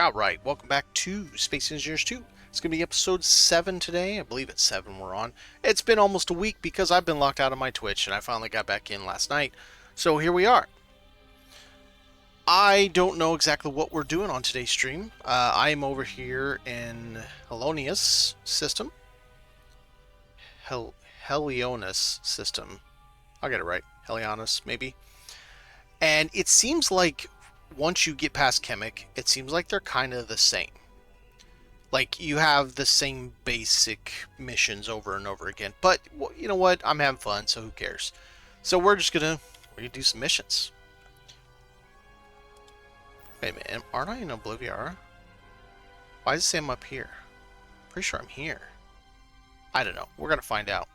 Alright, welcome back to Space Engineers 2. It's going to be episode 7 today. I believe it's 7 we're on. It's been almost a week because I've been locked out of my Twitch and I finally got back in last night. So here we are. I don't know exactly what we're doing on today's stream. I am over here in Helonius system. Helionis system. I'll get it right. Helionis, maybe. And it seems like once you get past Chemic, it seems like they're kind of the same. Like, you have the same basic missions over and over again. But, you know what? I'm having fun, so who cares? So we're gonna do some missions. Wait a minute, aren't I in Obliviara? Why does it say I'm up here? Pretty sure I'm here. I don't know. We're gonna find out.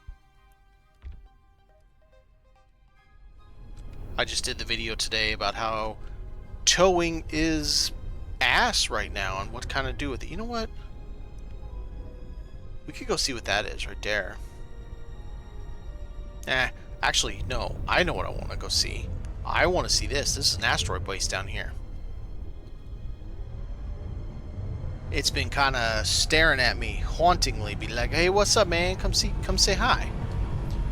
I just did the video today about how towing is ass right now and what to kind of do with it. You know what? We could go see what that is right there. Actually, no. I know what I want to go see. I want to see this. This is an asteroid base down here. It's been kind of staring at me hauntingly, be like, "Hey, what's up, man? Come say hi."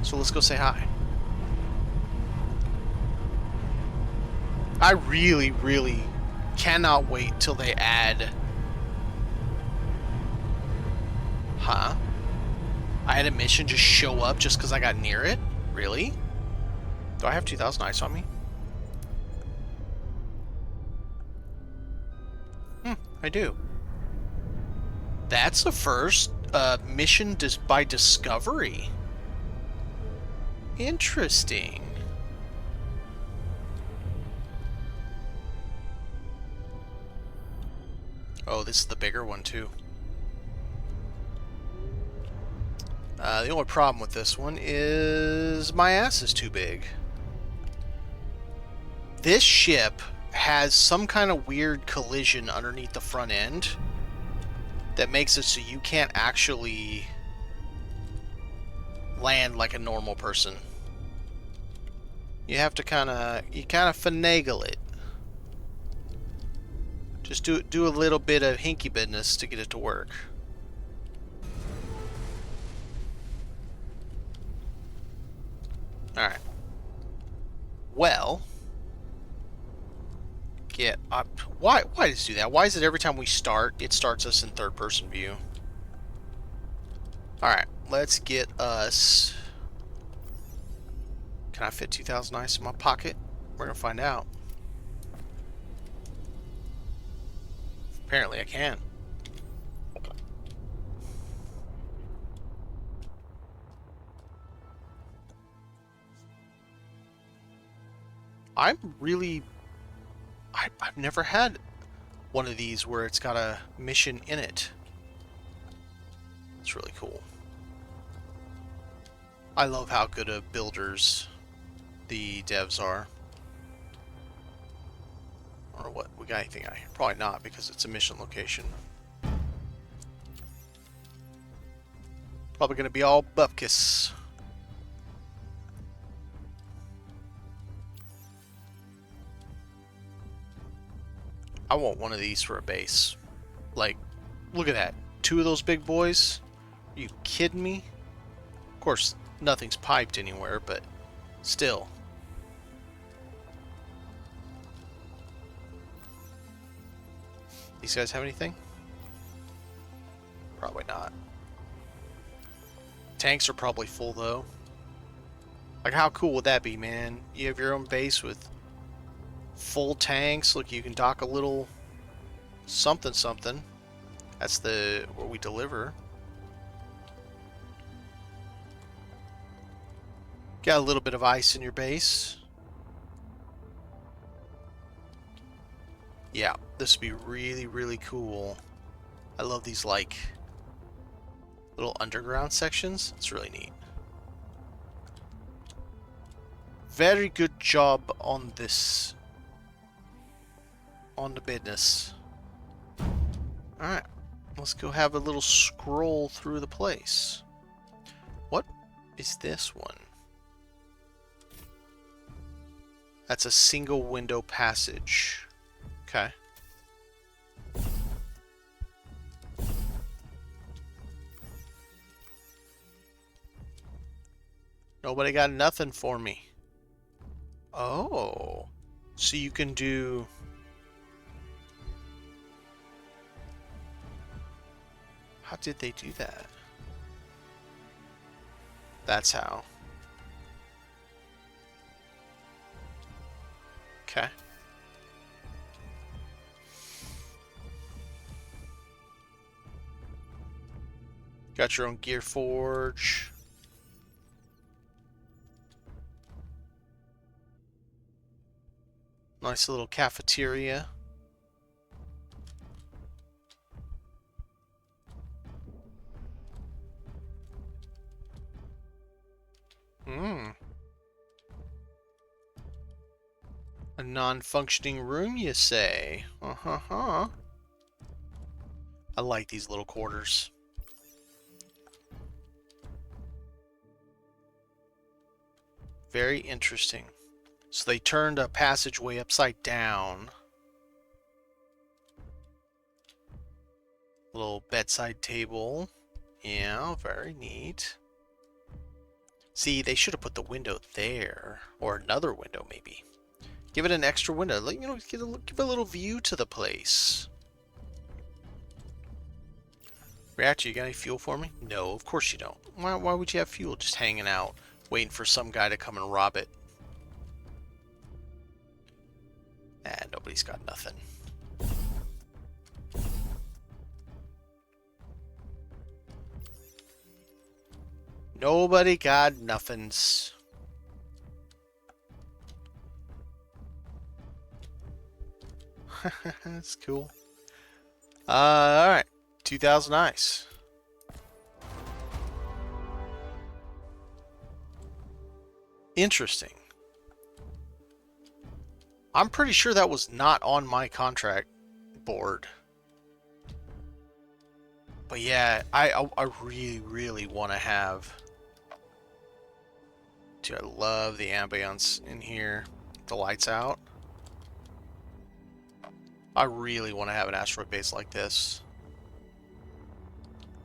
So let's go say hi. I really, really cannot wait till they add... Huh? I had a mission just show up just because I got near it? Really? Do I have 2,000 ice on me? I do. That's the first mission by discovery. Interesting. Oh, this is the bigger one too. The only problem with this one is my ass is too big. This ship has some kind of weird collision underneath the front end that makes it so you can't actually land like a normal person. You have to kind of finagle it. Just do a little bit of hinky business to get it to work. Alright. Well, get up. Why does it do that? Why is it every time we start, it starts us in third person view? Alright, let's get us... Can I fit 2,000 ice in my pocket? We're gonna find out. Apparently I can. I've never had one of these where it's got a mission in it. It's really cool. I love how good of builders the devs are. Or what? We got anything out here? Probably not, because it's a mission location. Probably gonna be all bupkis. I want one of these for a base. Like, look at that. 2 of those big boys? Are you kidding me? Of course, nothing's piped anywhere, but still. These guys have anything? Probably not. Tanks are probably full, though. Like, how cool would that be, man? You have your own base with full tanks. Look, you can dock a little something something. That's where we deliver. Got a little bit of ice in your base. Yeah, this would be really, really cool. I love these, like, little underground sections. It's really neat. Very good job on this. On the business. Alright, let's go have a little scroll through the place. What is this one? That's a single window passage. Okay. Nobody got nothing for me. Oh. So you can do... How did they do that? That's how. Okay. Got your own gear forge. Nice little cafeteria. Hmm. A non-functioning room, you say? Uh-huh. I like these little quarters. Very interesting. So they turned a passageway upside down. Little bedside table. Yeah, very neat. See, they should have put the window there. Or another window, maybe. Give it an extra window. You know, give a little view to the place. Reactor, you got any fuel for me? No, of course you don't. Why would you have fuel just hanging out, waiting for some guy to come and rob it? And nobody's got nothing. Nobody got nothings. That's cool. Alright. 2,000 ice. Interesting. I'm pretty sure that was not on my contract board. But yeah, I really want to have... Dude, I love the ambience in here. The lights out. I really want to have an asteroid base like this.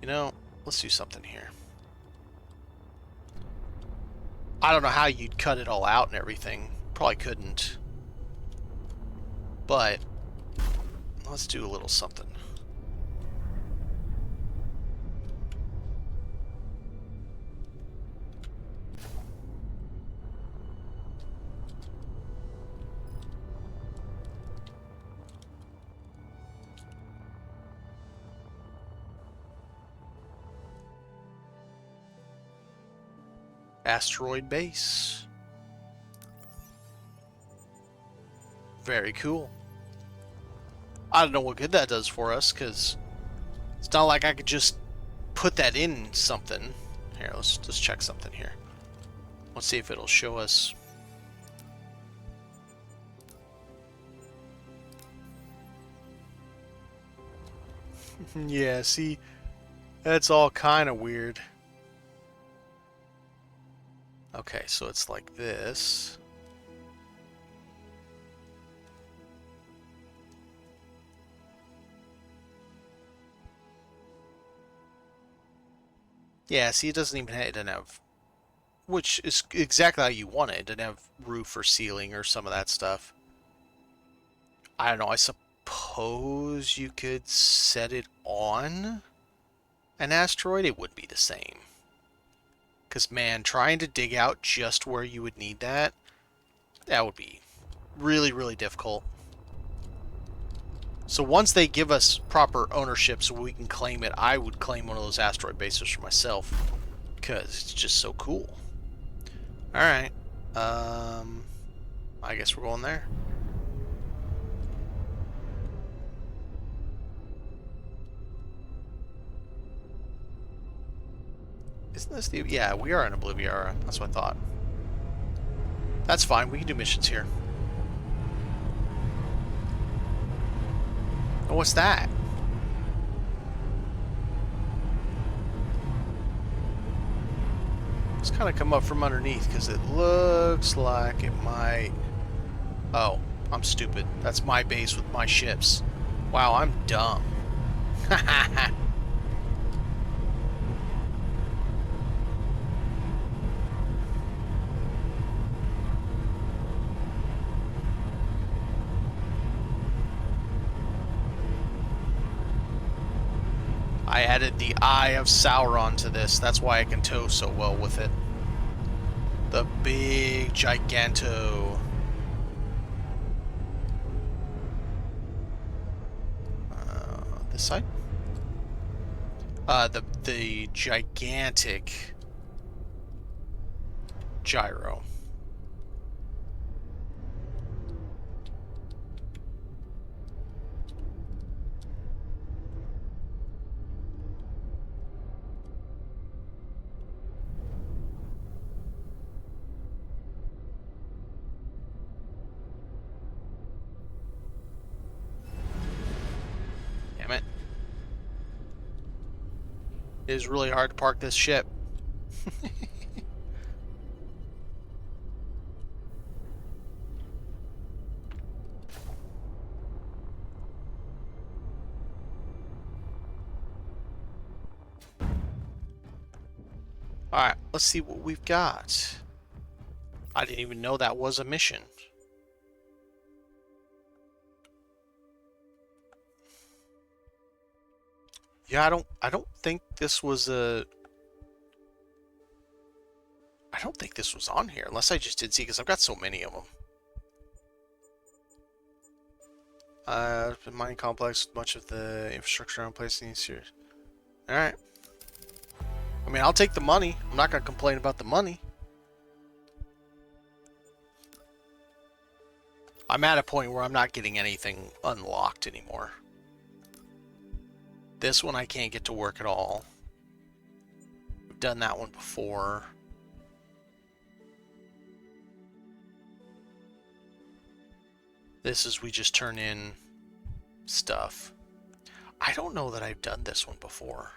You know, let's do something here. I don't know how you'd cut it all out and everything. Probably couldn't. But let's do a little something. Asteroid base. Very cool. I don't know what good that does for us, because it's not like I could just put that in something. Here, let's just check something here. Let's see if it'll show us. Yeah, see, that's all kind of weird. Okay, so it's like this. Yeah, see, it doesn't even have, it doesn't have, which is exactly how you want it. It doesn't have roof or ceiling or some of that stuff. I don't know, I suppose you could set it on an asteroid. It would be the same. Because, man, trying to dig out just where you would need that, that would be really, really difficult. So once they give us proper ownership so we can claim it, I would claim one of those asteroid bases for myself. Because it's just so cool. Alright. I guess we're going there. Isn't this the... Yeah, we are in Obliviara. That's what I thought. That's fine. We can do missions here. Oh, what's that? Let's kind of come up from underneath, because it looks like it might... Oh, I'm stupid. That's my base with my ships. Wow, I'm dumb. I added the Eye of Sauron to this. That's why I can tow so well with it. The big Giganto. This side? The gigantic gyro. Damn it. It is really hard to park this ship. Alright, let's see what we've got. I didn't even know that was a mission. Yeah, I don't think this was a... I don't think this was on here, unless I just did see, because I've got so many of them. Mining complex, much of the infrastructure in place needs to... Alright. I mean, I'll take the money. I'm not going to complain about the money. I'm at a point where I'm not getting anything unlocked anymore. This one I can't get to work at all. We've done that one before. This is we just turn in stuff. I don't know that I've done this one before.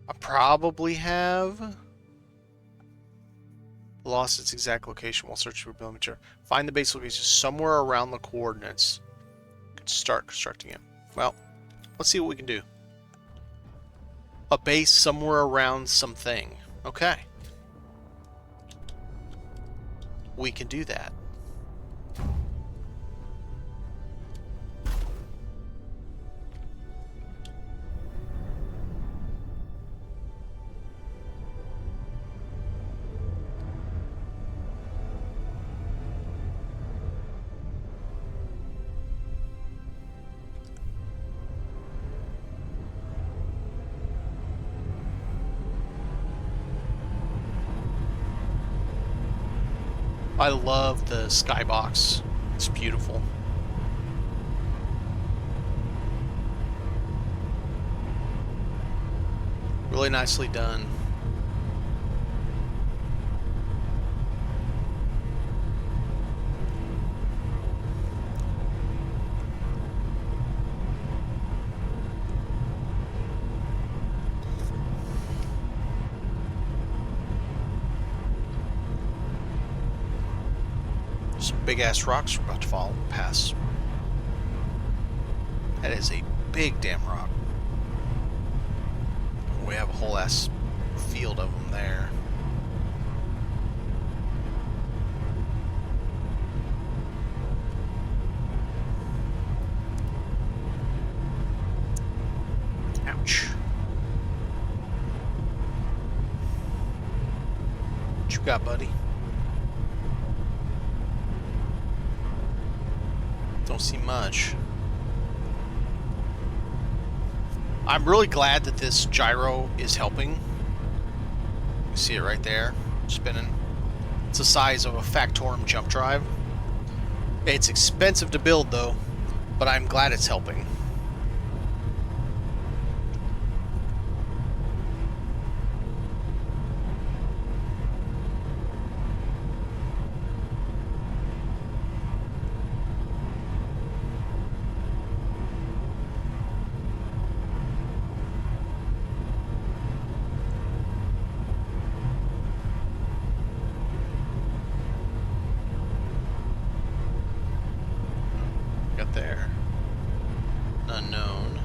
I probably have lost its exact location while searching for building material. Find the base location somewhere around the coordinates. Start constructing it. Well, let's see what we can do. A base somewhere around something. Okay. We can do that. I love the skybox. It's beautiful. Really nicely done. Some big ass rocks we're about to fall past. That is a big damn rock. We have a whole ass field of them there. Ouch. What you got, buddy? Don't see much. I'm really glad that this gyro is helping. You see it right there, spinning. It's the size of a Factorum jump drive. It's expensive to build though, but I'm glad it's helping. Got there. Unknown.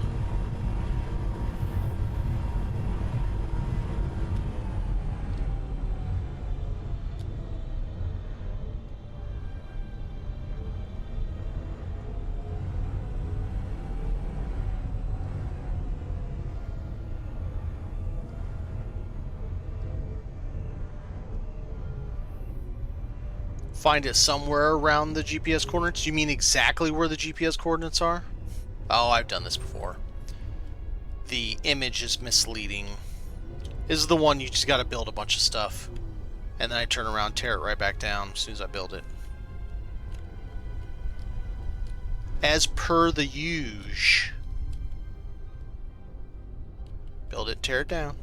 Find it somewhere around the GPS coordinates? You mean exactly where the GPS coordinates are? Oh, I've done this before. The image is misleading. This is the one you just gotta build a bunch of stuff. And then I turn around, tear it right back down as soon as I build it. As per the usual. Build it, tear it down.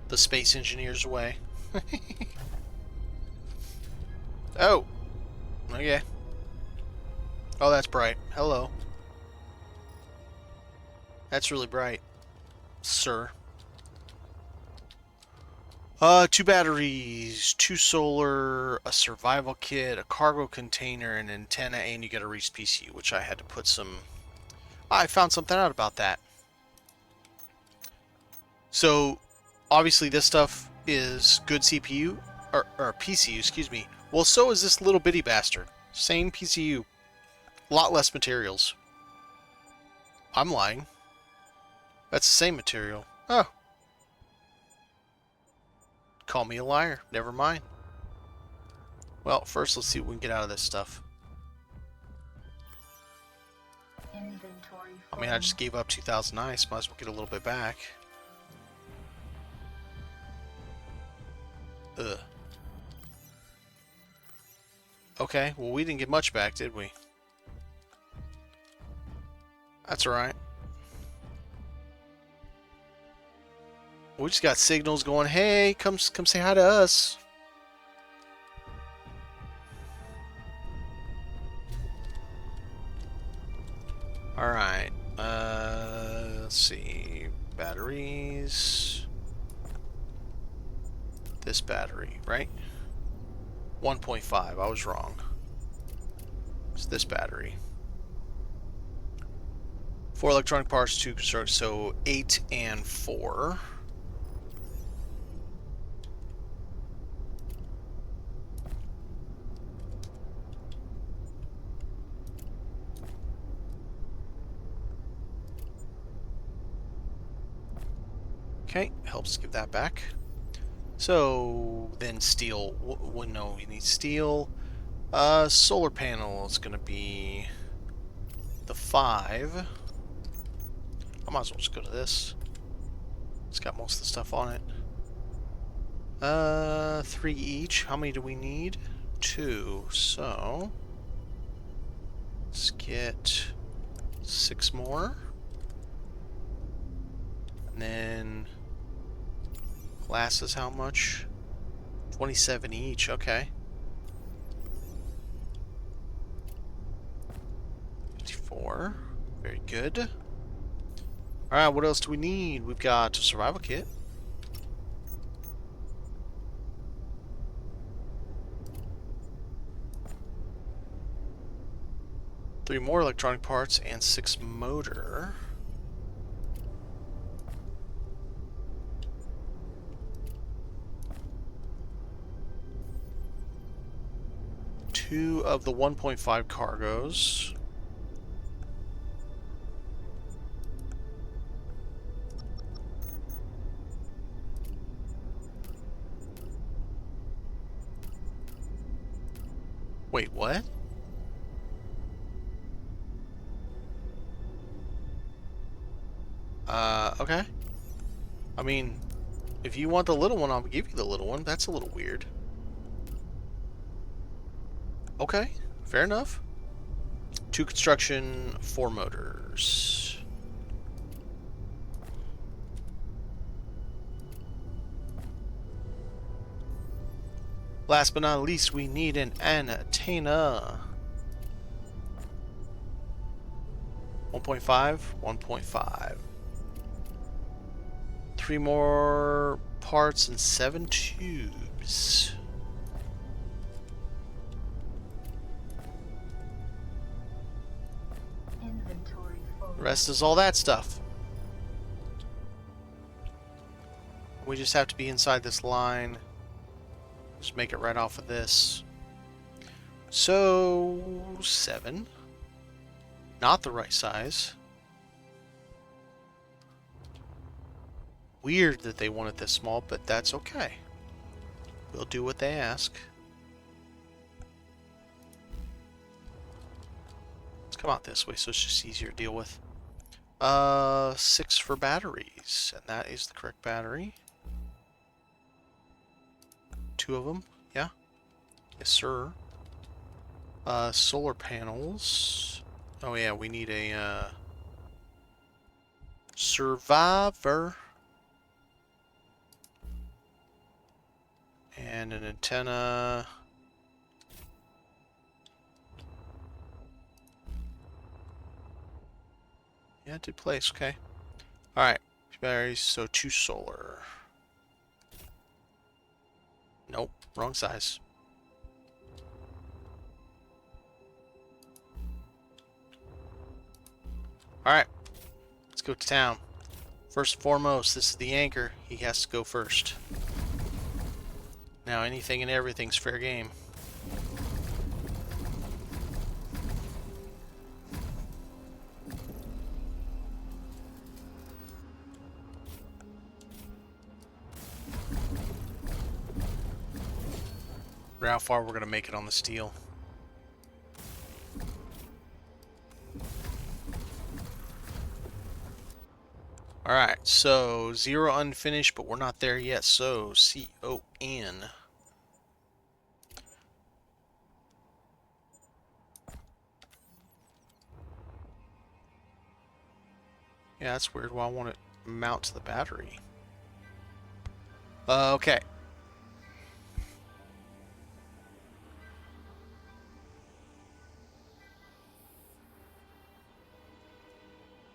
The space engineer's away. Oh. Okay. Oh, that's bright. Hello. That's really bright, sir. 2 batteries, 2 solar, a survival kit, a cargo container, an antenna, and you get a Reese PCU, which I had to put some... I found something out about that. So, obviously this stuff is good CPU, or PCU, excuse me. Well, so is this little bitty bastard. Same PCU. A lot less materials. I'm lying. That's the same material. Oh. Call me a liar. Never mind. Well, first let's see what we can get out of this stuff. Inventory. I mean, I just gave up 2,000 ice. Might as well get a little bit back. Ugh. Okay, well we didn't get much back, did we? That's alright. We just got signals going, hey, come say hi to us. Alright. Let's see. Batteries. This battery, right? 1.5. I was wrong. It's this battery. 4 electronic parts, 2 construct, so 8 and 4. Okay, helps give that back. So then steel. No, we need steel. Solar panel is going to be the 5. I might as well just go to this. It's got most of the stuff on it. 3 each. How many do we need? 2. So let's get 6 more. And then glasses, how much? 27 each, okay. 54. Very good. Alright, what else do we need? We've got a survival kit. Three more electronic parts and 6 motor. Two of the 1.5 cargos. Wait, what? Okay. I mean, if you want the little one, I'll give you the little one. That's a little weird. Okay, fair enough. 2 construction, 4 motors. Last but not least, we need an antenna. 1.5, 1.5. 3 more parts and 7 tubes. The rest is all that stuff. We just have to be inside this line. Just make it right off of this. So 7. Not the right size. Weird that they want it this small, but that's okay. We'll do what they ask. Let's come out this way so it's just easier to deal with. 6 for batteries, and that is the correct battery. 2 of them, yeah. Yes, sir. Solar panels. Oh yeah, we need a survivor. And an antenna. Yeah, it did place, okay. Alright, batteries, so 2 solar. Nope, wrong size. Alright, let's go to town. First and foremost, this is the anchor. He has to go first. Now anything and everything's fair game. How far we're going to make it on the steel. Alright, so 0 unfinished, but we're not there yet, so C-O-N. Yeah, that's weird. Why won't it mount to the battery? Okay.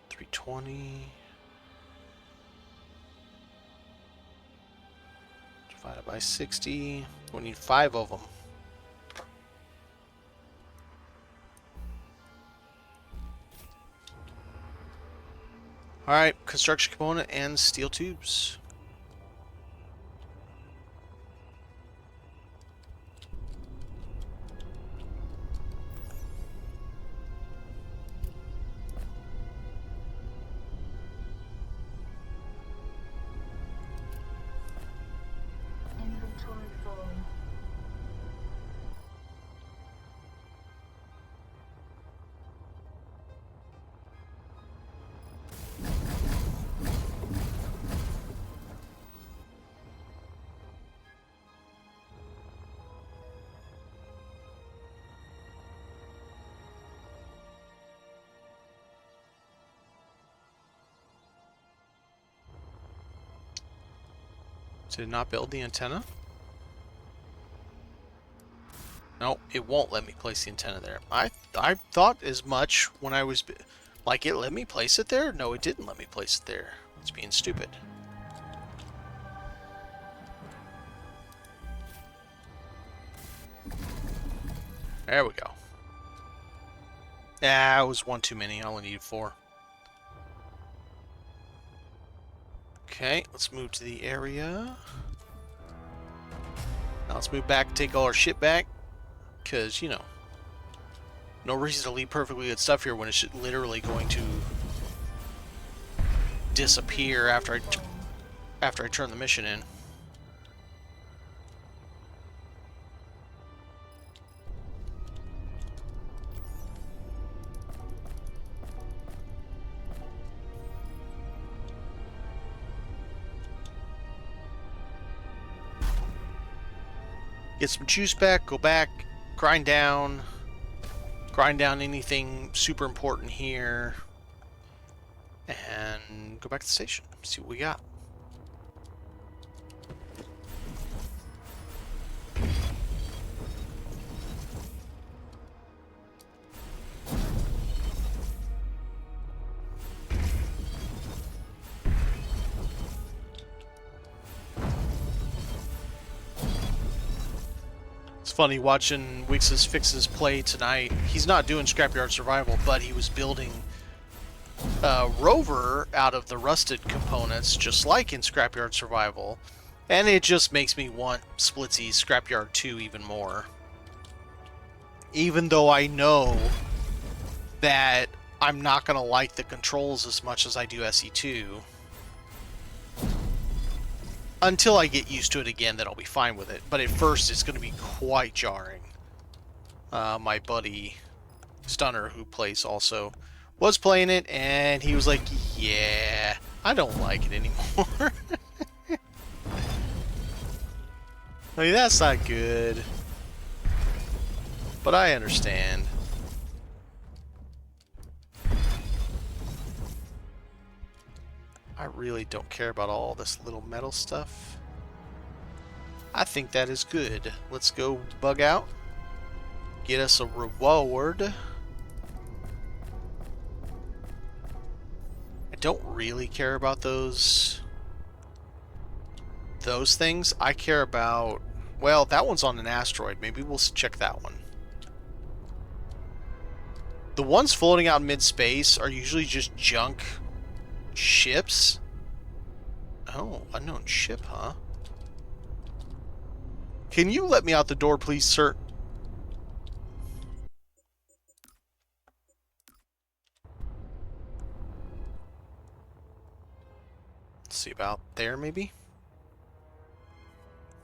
$320 divided by 60. We need 5 of them. Alright, construction component and steel tubes. Inventory full. Did it not build the antenna? No, it won't let me place the antenna there. I thought as much when I was... Like, it let me place it there? No, it didn't let me place it there. It's being stupid. There we go. Ah, it was 1 too many. I only needed 4. Okay, let's move to the area. Now let's move back and take all our shit back. Because, you know, no reason to leave perfectly good stuff here when it's literally going to disappear after I turn the mission in. Get some juice back, go back, grind down anything super important here, and go back to the station, see what we got. Funny watching Wix's Fixes play tonight. He's not doing Scrapyard Survival, but he was building a rover out of the rusted components, just like in Scrapyard Survival, and it just makes me want Splitsy's Scrapyard 2 even more. Even though I know that I'm not going to like the controls as much as I do SE2. Until I get used to it again, then I'll be fine with it. But at first, it's going to be quite jarring. My buddy Stunner, who plays also, was playing it, and he was like, yeah, I don't like it anymore. Like, that's not good. But I understand. I really don't care about all this little metal stuff. I think that is good. Let's go bug out. Get us a reward. I don't really care about those things. I care about... Well, that one's on an asteroid. Maybe we'll check that one. The ones floating out in mid-space are usually just junk ships. Oh, unknown ship, huh? Can you let me out the door, please, sir? Let's see, about there, maybe?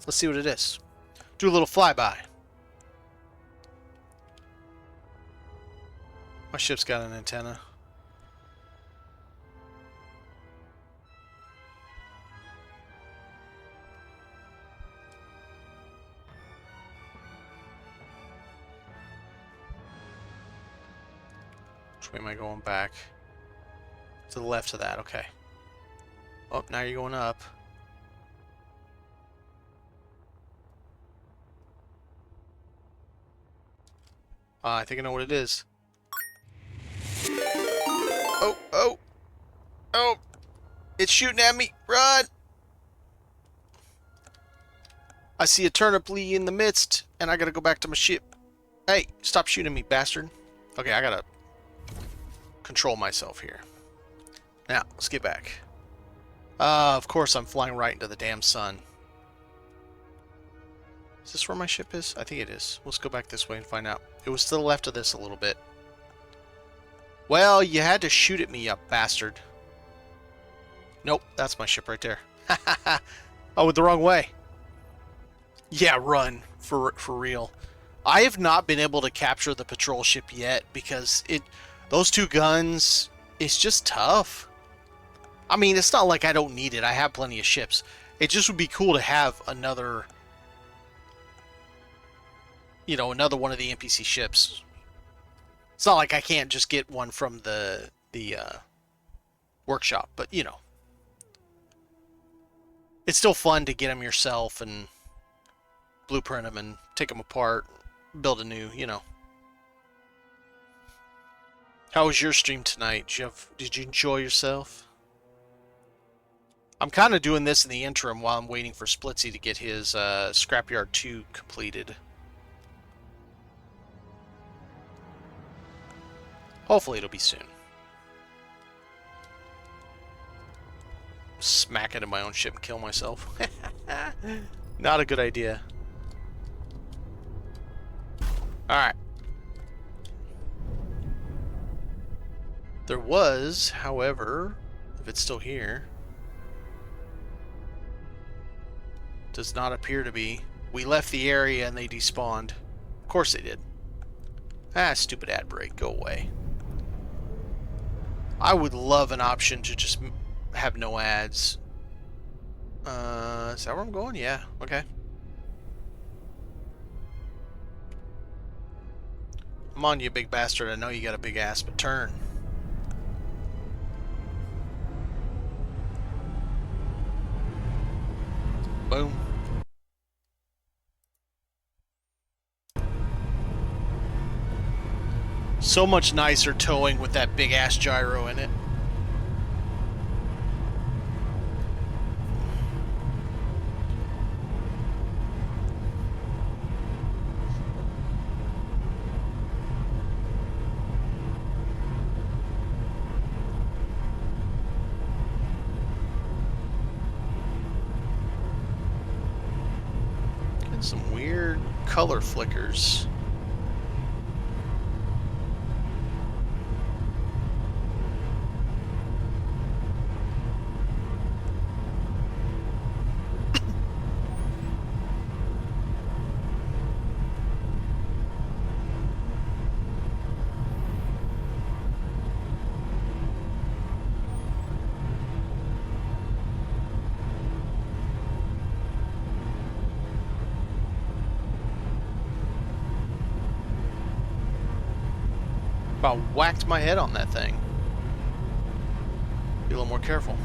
Let's see what it is. Do a little flyby. My ship's got an antenna. Which way am I going back? To the left of that, okay. Oh, now you're going up. I think I know what it is. Oh, oh, oh! It's shooting at me! Run! I see a turnip lee in the midst, and I gotta go back to my ship. Hey, stop shooting me, bastard. Okay, I gotta control myself here. Now, let's get back. Of course I'm flying right into the damn sun. Is this where my ship is? I think it is. Let's go back this way and find out. It was to the left of this a little bit. Well, you had to shoot at me, you bastard. Nope, that's my ship right there. Oh, the wrong way. Yeah, run. For real. I have not been able to capture the patrol ship yet because those two guns, it's just tough. I mean, it's not like I don't need it. I have plenty of ships. It just would be cool to have another, you know, another one of the NPC ships. It's not like I can't just get one from the workshop, but, you know. It's still fun to get them yourself and blueprint them and take them apart, build a new, you know. How was your stream tonight? Did you enjoy yourself? I'm kind of doing this in the interim while I'm waiting for Splitsy to get his Scrapyard 2 completed. Hopefully it'll be soon. Smack into my own ship and kill myself. Not a good idea. Alright. There was, however, if it's still here, does not appear to be. We left the area and they despawned. Of course they did. Ah, stupid ad break. Go away. I would love an option to just have no ads. Is that where I'm going? Yeah, okay. I'm on you, big bastard. I know you got a big ass, but turn. Boom. So much nicer towing with that big ass gyro in it. Getting some weird color flickers. About whacked my head on that thing. Be a little more careful.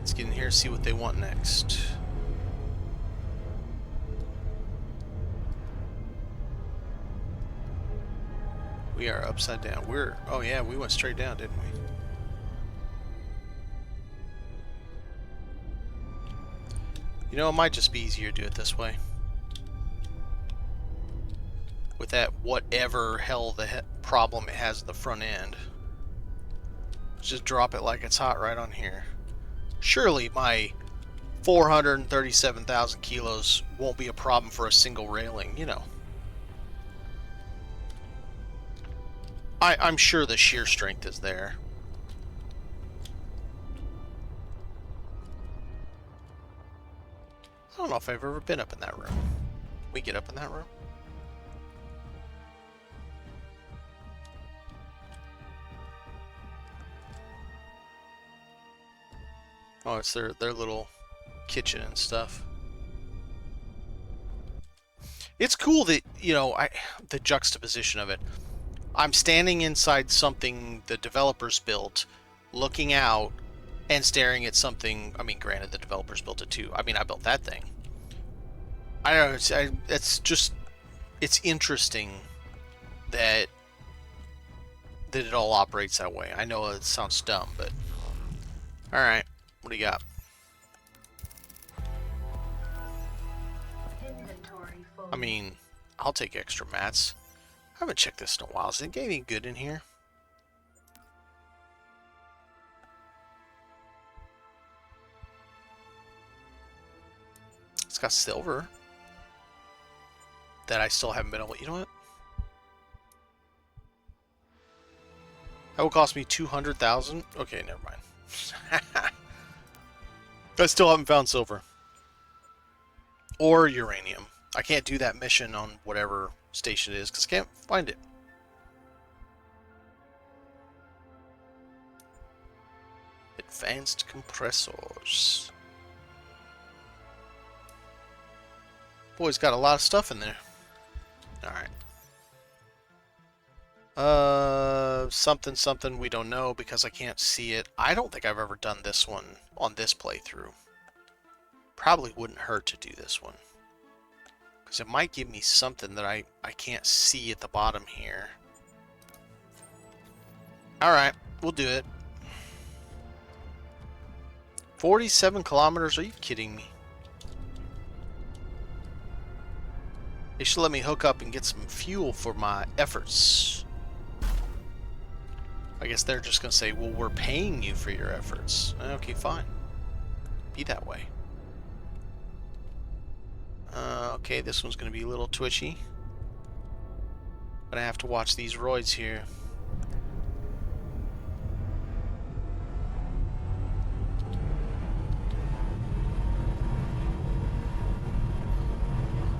Let's get in here and see what they want next. We are upside down. Oh yeah, we went straight down, didn't we? You know, it might just be easier to do it this way. With that whatever hell the problem it has at the front end. Just drop it like it's hot right on here. Surely my 437,000 kilos won't be a problem for a single railing, you know. I'm sure the shear strength is there. I don't know if I've ever been up in that room. We get up in that room? Oh, it's their little kitchen and stuff. It's cool that, you know, the juxtaposition of it. I'm standing inside something the developers built, looking out and staring at something. I mean, granted, the developers built it too. I mean, I built that thing. I don't know. It's interesting that it all operates that way. I know it sounds dumb, but all right. What do you got? Inventory full. I mean, I'll take extra mats. I haven't checked this in a while. Is it anything good in here? It's got silver that I still haven't been able. You know what? That will cost me 200,000. Okay, never mind. I still haven't found silver or uranium. I can't do that mission on whatever station it is because I can't find it. Advanced compressors. Boy, it's got a lot of stuff in there. Alright. Something we don't know because I can't see it. I don't think I've ever done this one on this playthrough. Probably wouldn't hurt to do this one. Because it might give me something that I can't see at the bottom here. Alright, we'll do it. 47 kilometers? Are you kidding me? They should let me hook up and get some fuel for my efforts. I guess they're just going to say, well, we're paying you for your efforts. Okay, fine. Be that way. Okay, this one's going to be a little twitchy. But I have to watch these roids here.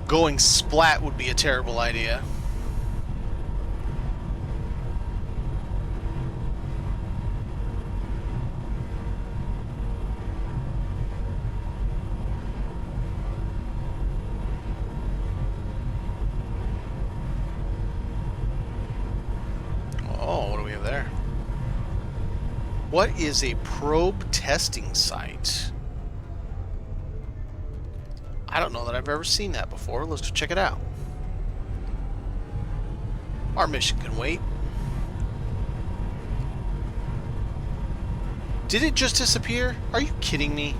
Going splat would be a terrible idea. Oh, what do we have there? What is a probe testing site? I don't know that I've ever seen that before. Let's go check it out. Our mission can wait. Did it just disappear? Are you kidding me?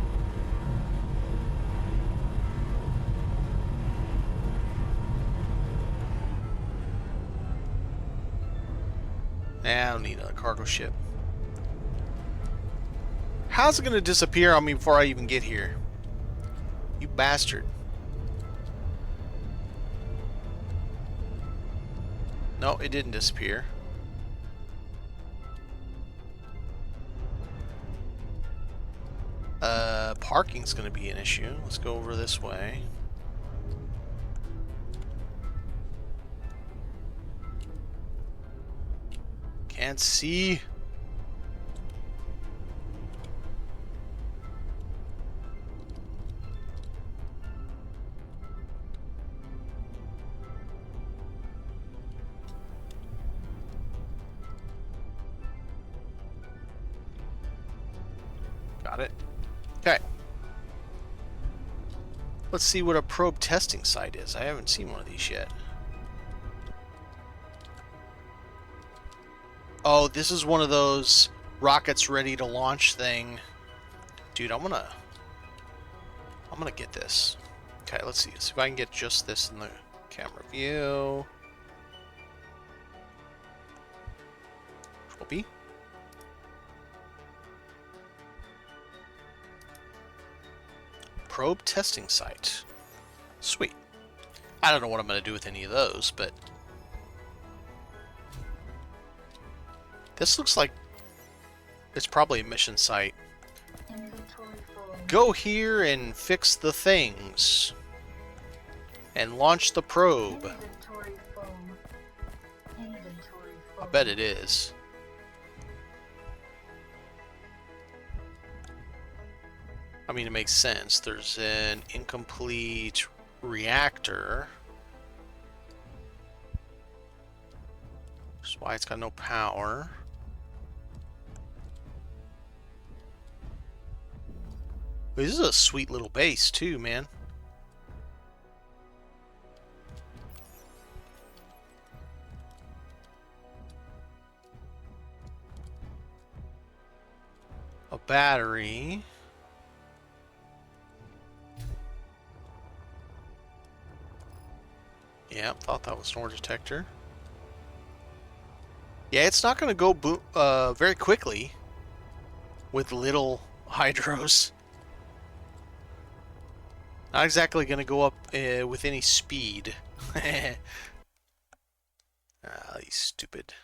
cargo ship. How's it gonna disappear on me before I even get here? You bastard. No, it didn't disappear. Parking's gonna be an issue. Let's go over this way. Can't see. Got it. Okay. Let's see what a probe testing site is. I haven't seen one of these yet. Oh, this is one of those rockets ready to launch thing. Dude, I'm gonna get this. Okay, let's see. See if I can get just this in the camera view. Control B. Probe testing site. Sweet. I don't know what I'm going to do with any of those, but this looks like it's probably a mission site. Inventory full. Go here and fix the things. And launch the probe. Inventory full. Inventory full. I bet it is. I mean, it makes sense. There's an incomplete reactor. That's why it's got no power. This is a sweet little base, too, man. A battery. Yeah, thought that was an ore detector. Yeah, it's not going to go very quickly with little hydros. Not exactly going to go up with any speed. Ah, these stupid.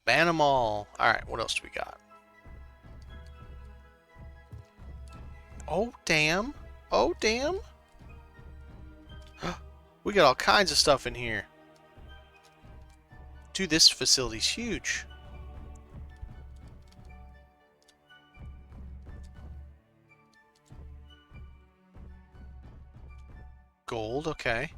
Ban them all. Alright, what else do we got? Oh, damn. Oh, damn. We got all kinds of stuff in here. Dude, this facility's huge. Gold, okay.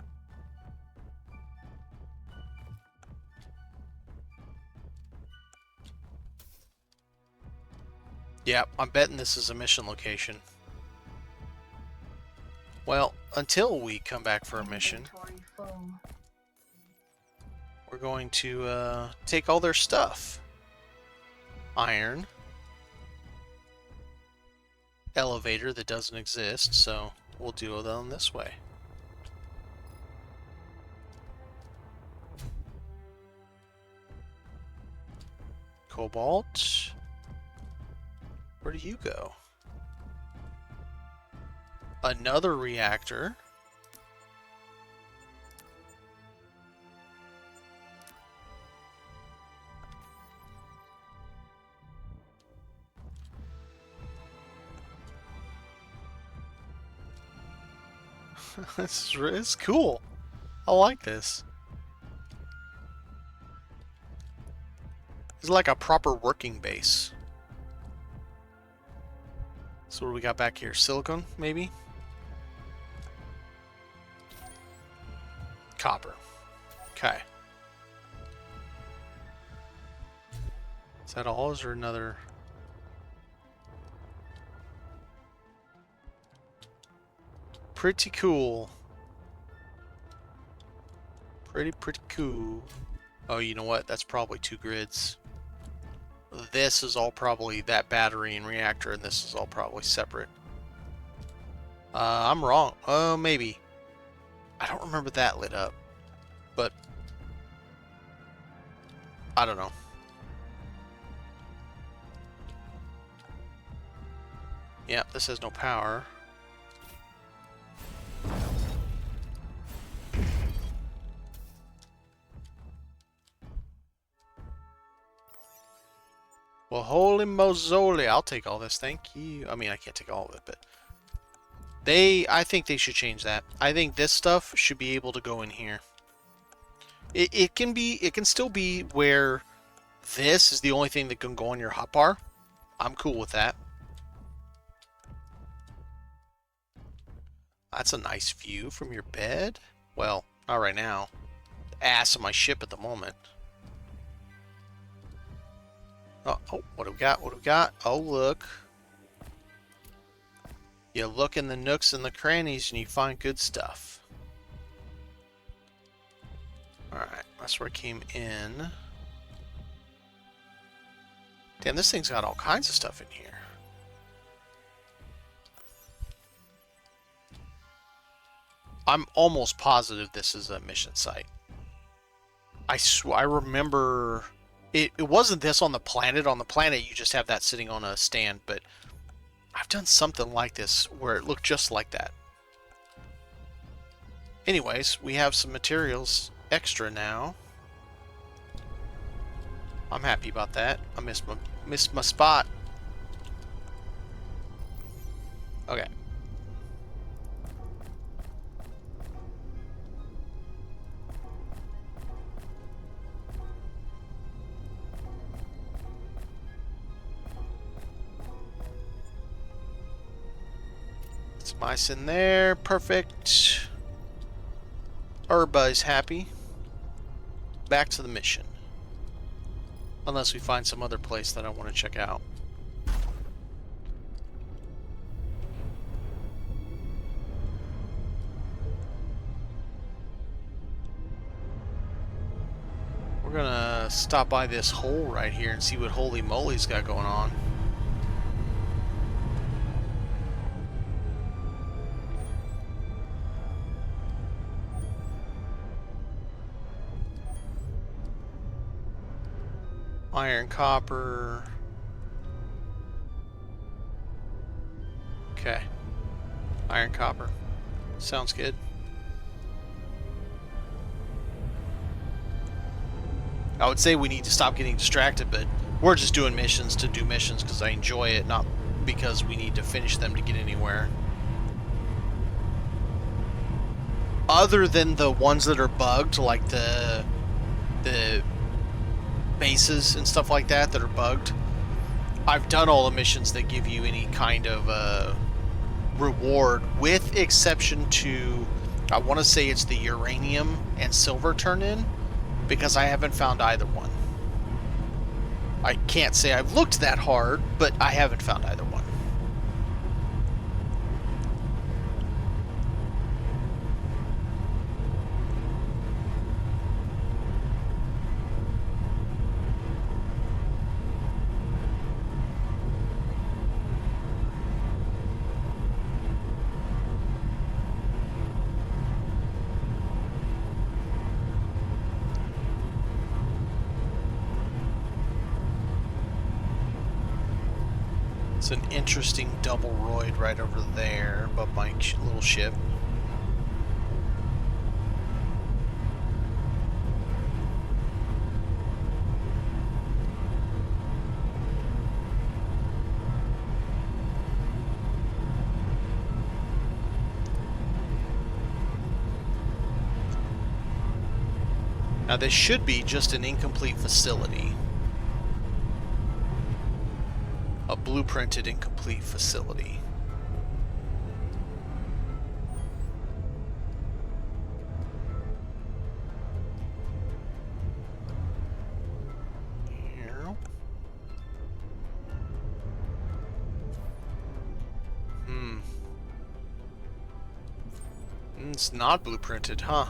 Yeah, I'm betting this is a mission location. Well, until we come back for a mission, Inventory full. we're going to take all their stuff. Iron. Elevator that doesn't exist, so we'll do them this way. Cobalt. Where do you go? Another reactor. This is cool. I like this. It's like a proper working base. So what do we got back here? Silicon, maybe? Copper. Okay. Is that all? Is there another? Pretty cool. Pretty cool. Oh, you know what? That's probably 2 grids. This is all probably that battery and reactor, and this is all probably separate. I'm wrong. Maybe. I don't remember that lit up. But I don't know. Yeah, this has no power. Well, holy mozoli, I'll take all this, thank you. I mean, I can't take all of it, but I think they should change that. I think this stuff should be able to go in here. It can still be where this is the only thing that can go on your hotbar. I'm cool with that. That's a nice view from your bed. Well, not right now. The ass of my ship at the moment. Oh, what do we got? What do we got? Oh, look. You look in the nooks and the crannies and you find good stuff. Alright, that's where I came in. Damn, this thing's got all kinds of stuff in here. I'm almost positive this is a mission site. I remember... It wasn't this on the planet. On the planet, you just have that sitting on a stand, but I've done something like this where it looked just like that. Anyways, we have some materials extra now. I'm happy about that. I missed my spot. Okay. Some ice in there. Perfect. Urba is happy. Back to the mission. Unless we find some other place that I want to check out. We're gonna stop by this hole right here and see what holy moly's got going on. Iron, copper. Okay. Iron, copper. Sounds good. I would say we need to stop getting distracted, but we're just doing missions to do missions because I enjoy it, not because we need to finish them to get anywhere. Other than the ones that are bugged, like the bases and stuff like that are bugged, I've done all the missions that give you any kind of reward, with exception to, I want to say it's the uranium and silver turn-in, because I haven't found either one. I can't say I've looked that hard, but I haven't found either one. It's an interesting double roid right over there above my little ship. Now this should be just an incomplete facility. A blueprinted incomplete facility. Here. It's not blueprinted, huh?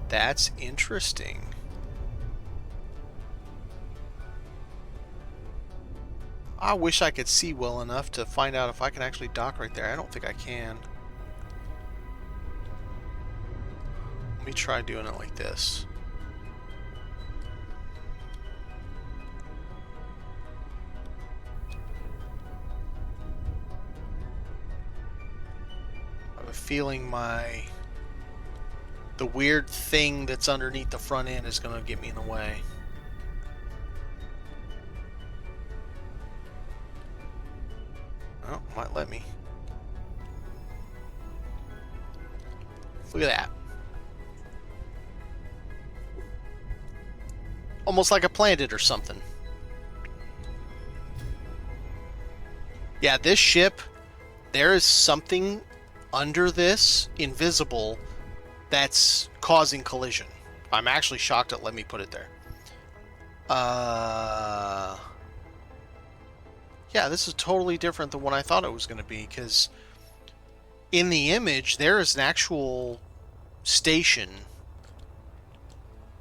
That's interesting. I wish I could see well enough to find out if I can actually dock right there. I don't think I can. Let me try doing it like this. feeling the weird thing that's underneath the front end is going to get me in the way. Oh, might let me. Look at that. Almost like I planned it or something. Yeah, this ship, there is something under this, invisible, that's causing collision. I'm actually shocked it let me put it there. Yeah, this is totally different than what I thought it was going to be, because in the image, there is an actual station.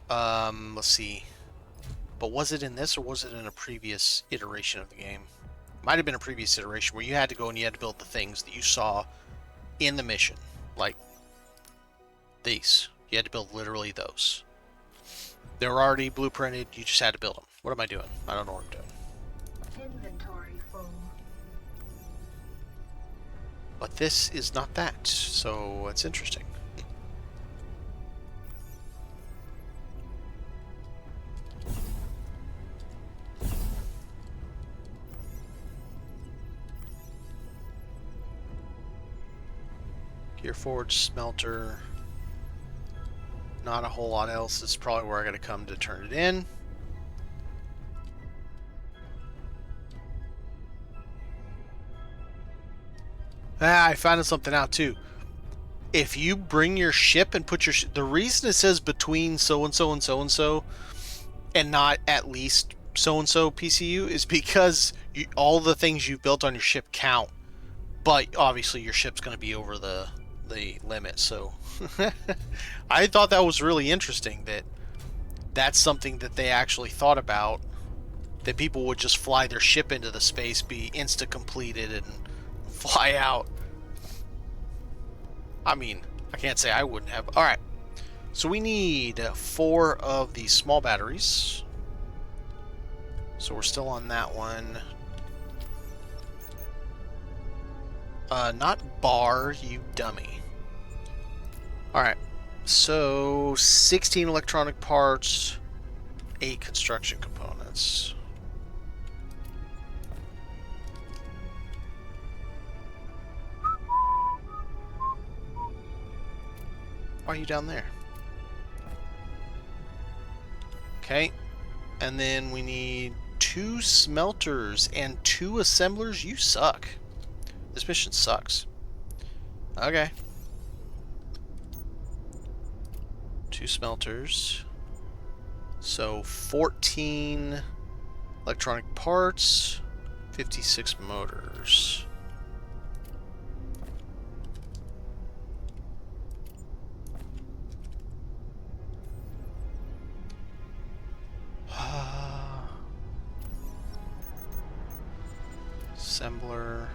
Let's see. But was it in this, or was it in a previous iteration of the game? Might have been a previous iteration where you had to go and you had to build the things that you saw in the mission. Like these. You had to build literally those. They were already blueprinted, you just had to build them. What am I doing? I don't know what I'm doing. Inventory full. But this is not that, so it's interesting. Gear forge, smelter. Not a whole lot else. This is probably where I gotta come to turn it in. I found something out too. If you bring your ship and put your the reason it says between so and so and so and so, and not at least so and so PCU, is because all the things you've built on your ship count. But obviously your ship's going to be over the limit. So I thought that was really interesting that that's something that they actually thought about. That people would just fly their ship into the space, be insta-completed, and fly out. I mean, I can't say I wouldn't have. Alright, so we need 4 of these small batteries. So we're still on that one. Not bar, you dummy. Alright, so 16 electronic parts, 8 construction components. Why are you down there? Okay, and then we need 2 smelters and 2 assemblers. You suck. This mission sucks. Okay. 2 smelters. So 14 electronic parts, 56 motors. Assembler.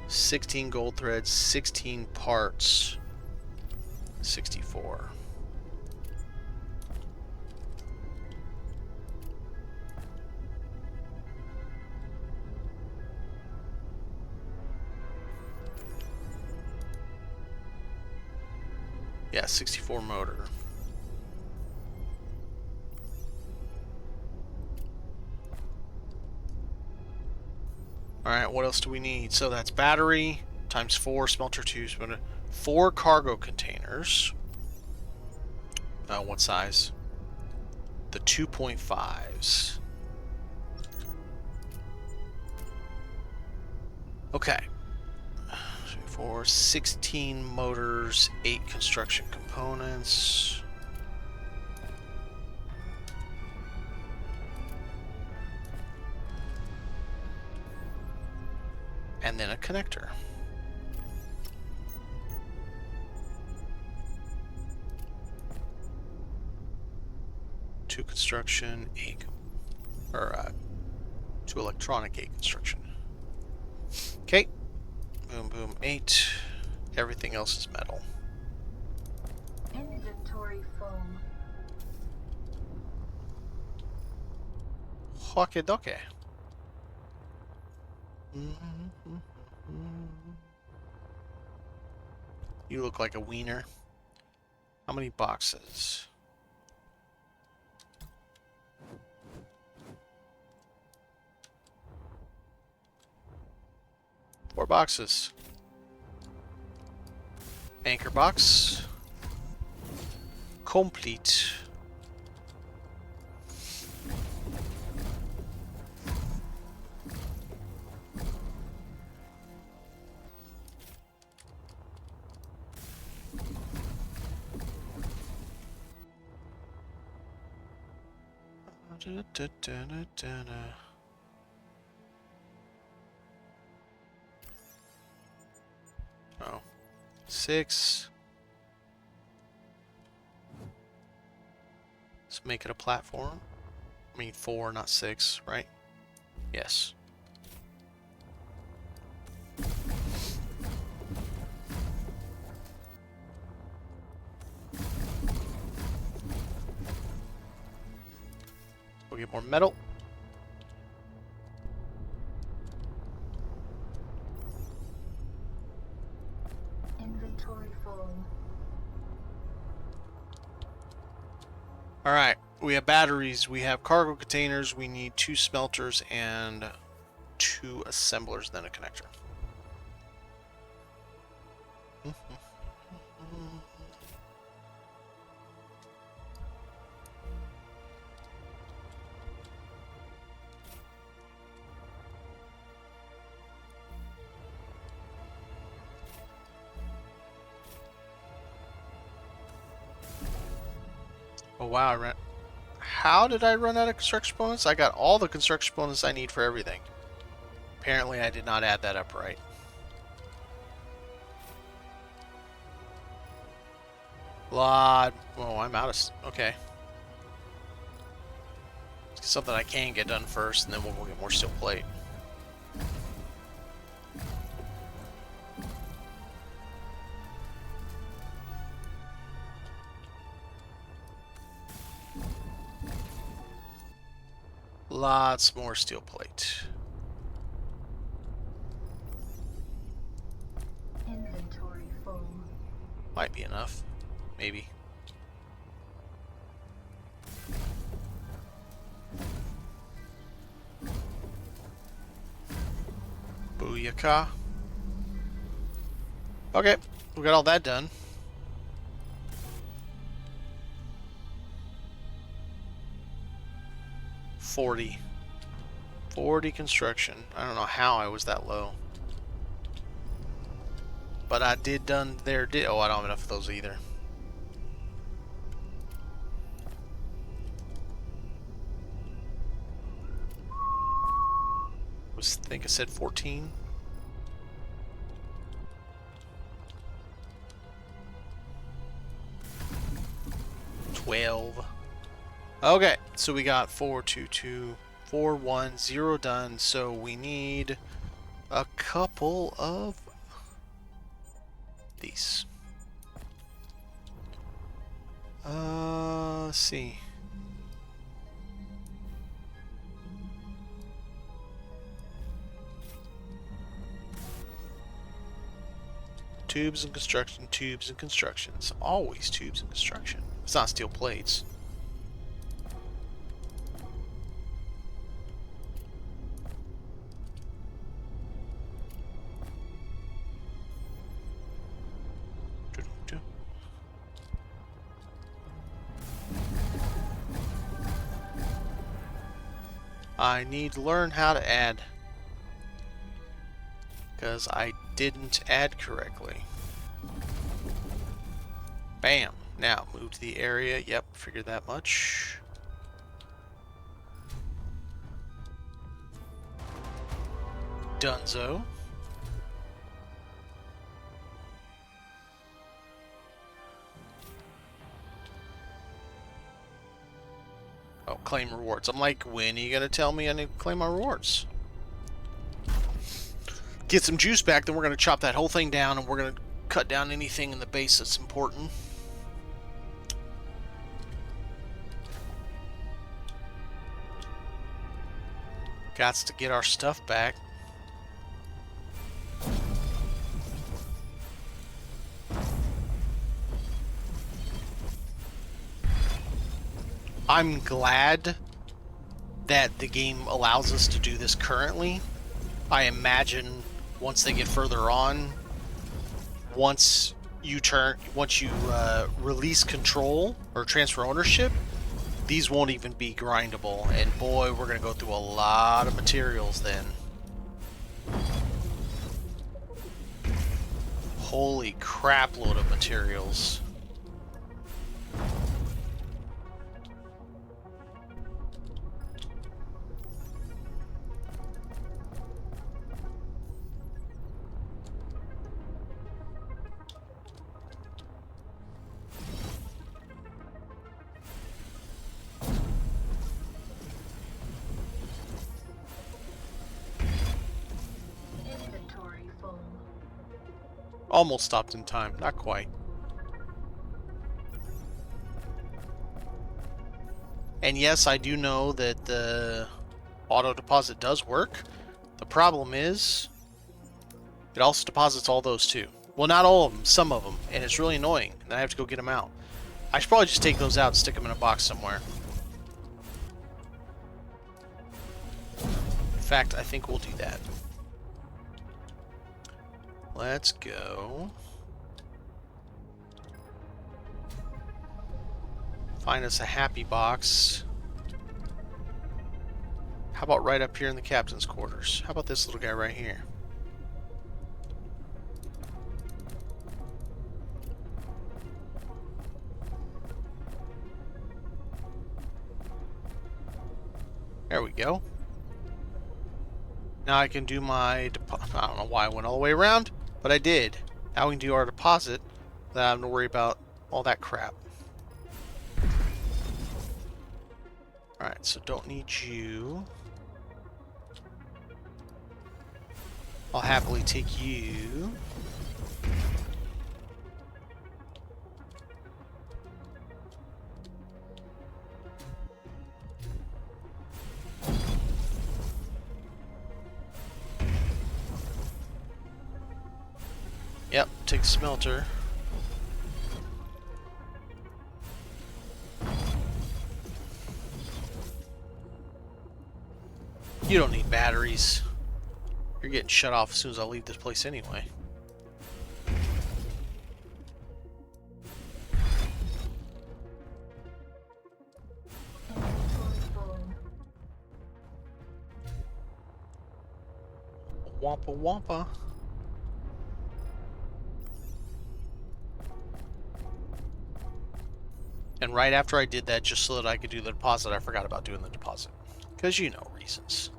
16 gold threads, 16 parts, 64. Yeah, 64 motor. Alright, what else do we need? So that's battery times 4, smelter 2, 4 cargo containers. What size? The 2.5s. Okay. 4, 16 motors, 8 construction components. And then a connector. Two construction, 8, or 2 electronic, 8 construction. Okay. Boom, boom, 8. Everything else is metal. Inventory full. Hockey doke. You look like a wiener. How many boxes? Four boxes. Anchor box. Complete. Oh. 6. Let's make it a platform. I mean 4, not 6, right? Yes. We'll get more metal. Inventory full. Alright, we have batteries, we have cargo containers, we need 2 smelters and 2 assemblers, then a connector. Oh wow, how did I run out of construction bonus? I got all the construction bonus I need for everything. Apparently I did not add that up right. Lot. Oh, I'm out of... Okay. Something I can get done first, and then we'll get more steel plate. Lots more steel plate. Inventory full. Might be enough. Maybe. Booyaka. Okay, we got all that done. $40 construction. I don't know how I was that low. But I did done there. Oh, I don't have enough of those either. I think I said 14. Okay, so we got 4, 2, 2, 4, 1, 0 done. So we need a couple of these. Let's see. Tubes and construction, tubes and construction. It's always tubes and construction. It's not steel plates. I need to learn how to add, because I didn't add correctly. Bam. Now move to the area. Yep, figured that much. Dunzo. Oh, claim rewards. I'm like, when are you gonna tell me I need to claim my rewards? Get some juice back, then we're gonna chop that whole thing down and we're gonna cut down anything in the base that's important. Gots to get our stuff back. I'm glad that the game allows us to do this currently. I imagine once they get further on, once you release control or transfer ownership, these won't even be grindable. And boy, we're gonna go through a lot of materials then. Holy crap load of materials. Inventory full. Almost stopped in time, not quite. And yes, I do know that the auto deposit does work. The problem is, it also deposits all those too. Well, not all of them, some of them, and it's really annoying. And I have to go get them out. I should probably just take those out and stick them in a box somewhere. In fact, I think we'll do that. Let's go. Find us a happy box. How about right up here in the captain's quarters? How about this little guy right here? There we go. Now I can do my deposit. I don't know why I went all the way around, but I did. Now we can do our deposit without having to worry about all that crap. Alright, so don't need you. I'll happily take you. Yep, take the smelter. You don't need batteries. You're getting shut off as soon as I leave this place anyway. Inventory full. Wampa wampa. And right after I did that, just so that I could do the deposit, I forgot about doing the deposit. Because you know reasons.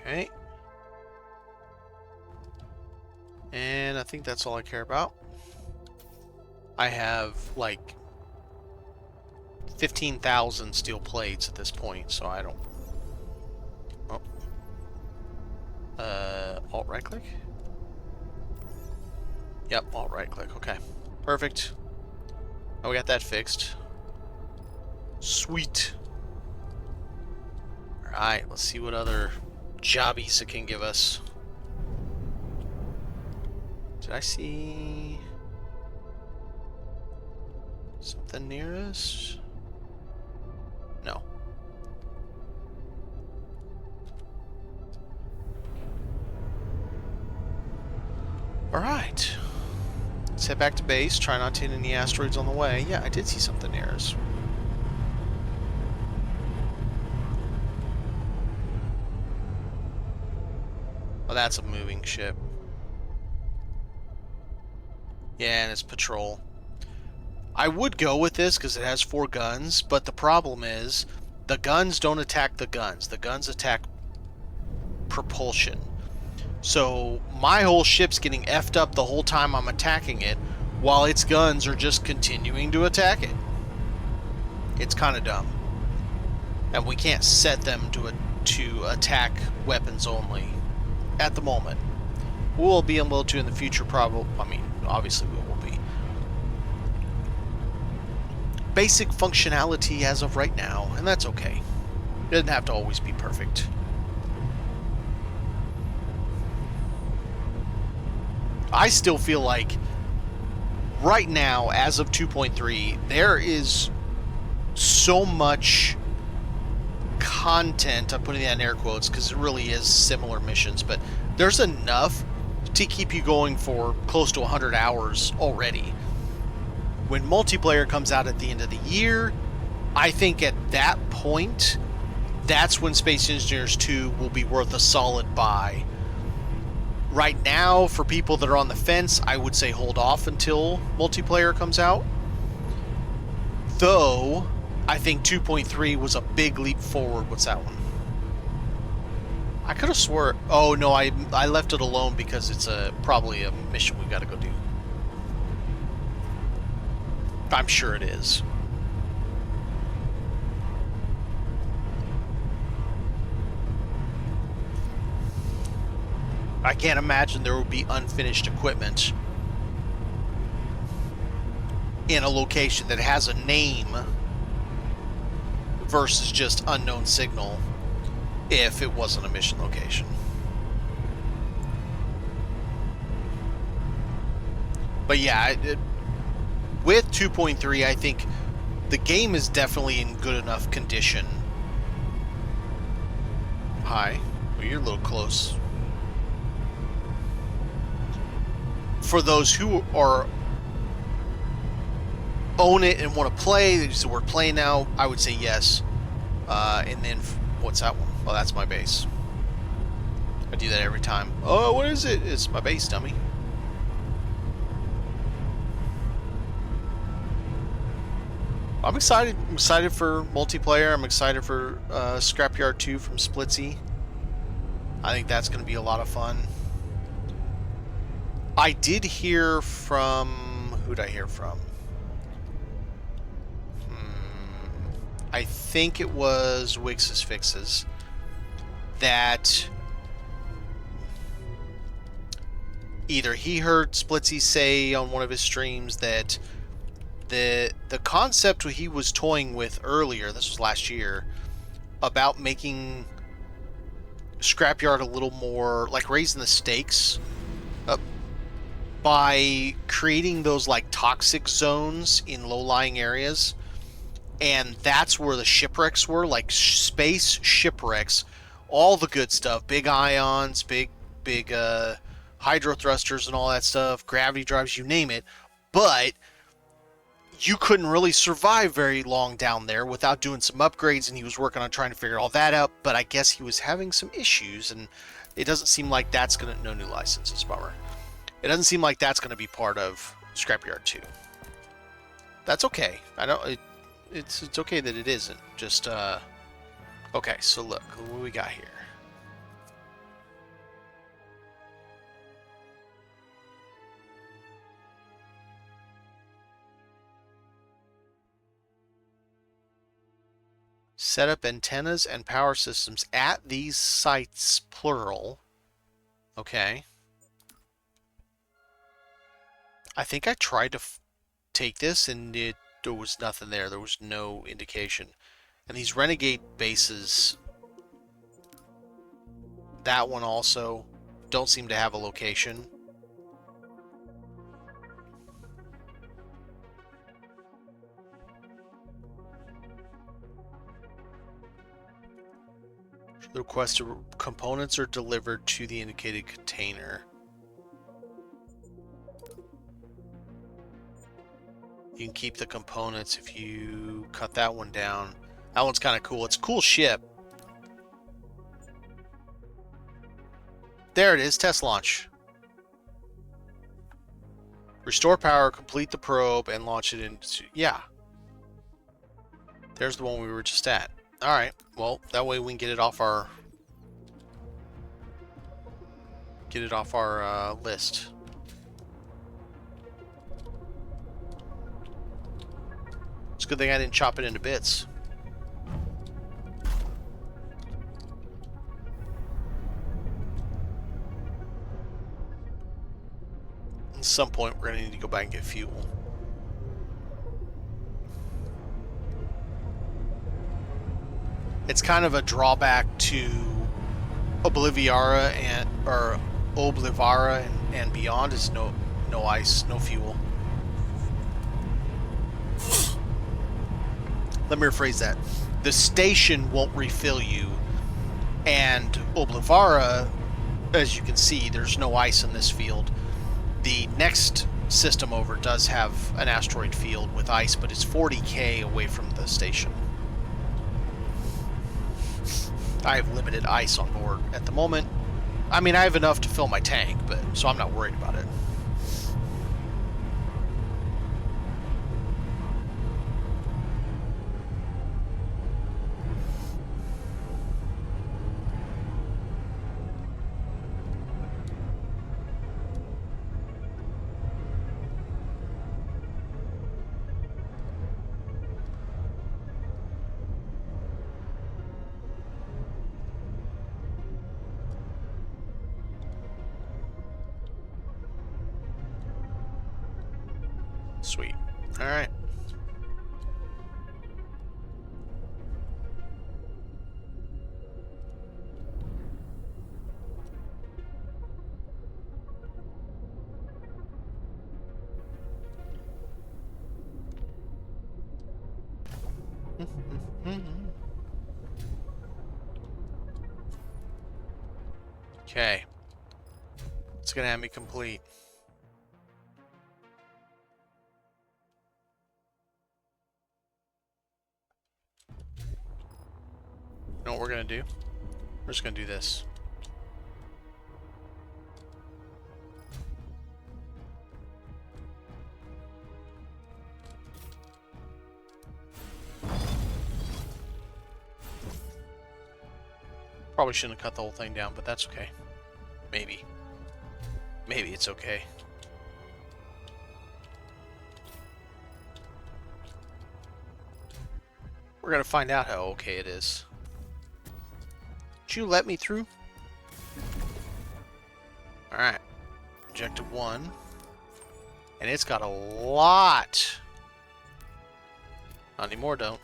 Okay. And I think that's all I care about. I have like 15,000 steel plates at this point, so I don't. Oh. Alt right click? Yep, alt right click. Okay. Perfect. Oh, we got that fixed. Sweet. Alright, let's see what other jobbies it can give us. Did I see something near us? No. Alright. Let's head back to base. Try not to hit any asteroids on the way. Yeah, I did see something near us. Oh, that's a moving ship. Yeah, and it's patrol. I would go with this because it has 4 guns, but the problem is the guns don't attack the guns. The guns attack propulsion. So my whole ship's getting effed up the whole time I'm attacking it, while its guns are just continuing to attack it. It's kind of dumb. And we can't set them to attack weapons only at the moment. We'll be able to in the future, probably. I mean, obviously we will be. Basic functionality as of right now, and that's okay. It doesn't have to always be perfect. I still feel like right now, as of 2.3, there is so much content. I'm putting that in air quotes because it really is similar missions, but there's enough to keep you going for close to 100 hours already. When multiplayer comes out at the end of the year, I think at that point, that's when Space Engineers 2 will be worth a solid buy. Right now, for people that are on the fence, I would say hold off until multiplayer comes out. Though, I think 2.3 was a big leap forward. What's that one? I could have swore... Oh, no, I left it alone because it's probably a mission we've got to go do. I'm sure it is. I can't imagine there would be unfinished equipment in a location that has a name versus just unknown signal if it wasn't a mission location. But yeah, with 2.3, I think the game is definitely in good enough condition. Hi. Well, you're a little close. For those who are own it and want to play, they use the word play now, I would say yes. And then, what's that one? Oh, that's my base. I do that every time. Oh, what is it? It's my base, dummy. I'm excited. I'm excited for multiplayer. I'm excited for Scrapyard 2 from Splitsy. I think that's going to be a lot of fun. I did hear from... Who'd I hear from? I think it was Wix's Fixes. That either he heard Splitsy say on one of his streams that the concept he was toying with earlier, this was last year, about making Scrapyard a little more, like raising the stakes by creating those like toxic zones in low-lying areas. And that's where the shipwrecks were, like space shipwrecks, all the good stuff, big ions, big hydro thrusters and all that stuff, gravity drives, you name it. But you couldn't really survive very long down there without doing some upgrades, and he was working on trying to figure all that out, but I guess he was having some issues, and it doesn't seem like that's going to... No new licenses, bummer. It doesn't seem like that's going to be part of Scrapyard 2. That's okay. I don't... It's okay that it isn't. Just, Okay, so look. What do we got here? Set up antennas and power systems at these sites, plural. Okay. I think I tried to take this and there was nothing there. There was no indication. And these renegade bases, that one also, don't seem to have a location. The requested components are delivered to the indicated container. You can keep the components if you cut that one down. That one's kind of cool. It's a cool ship. There it is. Test launch. Restore power, complete the probe, and launch it into... Yeah. There's the one we were just at. Alright. Well, that way we can get it off our... list. It's a good thing I didn't chop it into bits. At some point, we're going to need to go back and get fuel. It's kind of a drawback to Oblivara and beyond is no ice, no fuel. Let me rephrase that. The station won't refill you, and Oblivara, as you can see, there's no ice in this field. The next system over does have an asteroid field with ice, but it's 40k away from the station. I have limited ice on board at the moment. I mean, I have enough to fill my tank, but so I'm not worried about it. Sweet. All right. Okay. It's gonna have me complete. You know what we're gonna do? We're just gonna do this. Probably shouldn't have cut the whole thing down, but that's okay. Maybe. Maybe it's okay. We're gonna find out how okay it is. Did you let me through? Alright. Objective 1. And it's got a lot. Not anymore, don't.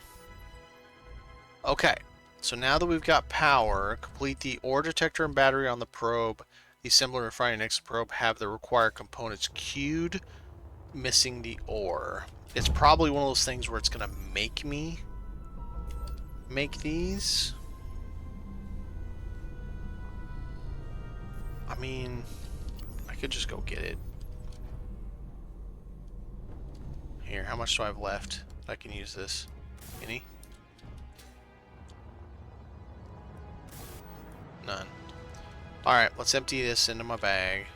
Okay. So now that we've got power, complete the ore detector and battery on the probe. The assembler and refining next to the probe have the required components queued. Missing the ore. It's probably one of those things where it's going to make me make these. I mean, I could just go get it. Here, how much do I have left? I can use this. Any? None. Alright, let's empty this into my bag.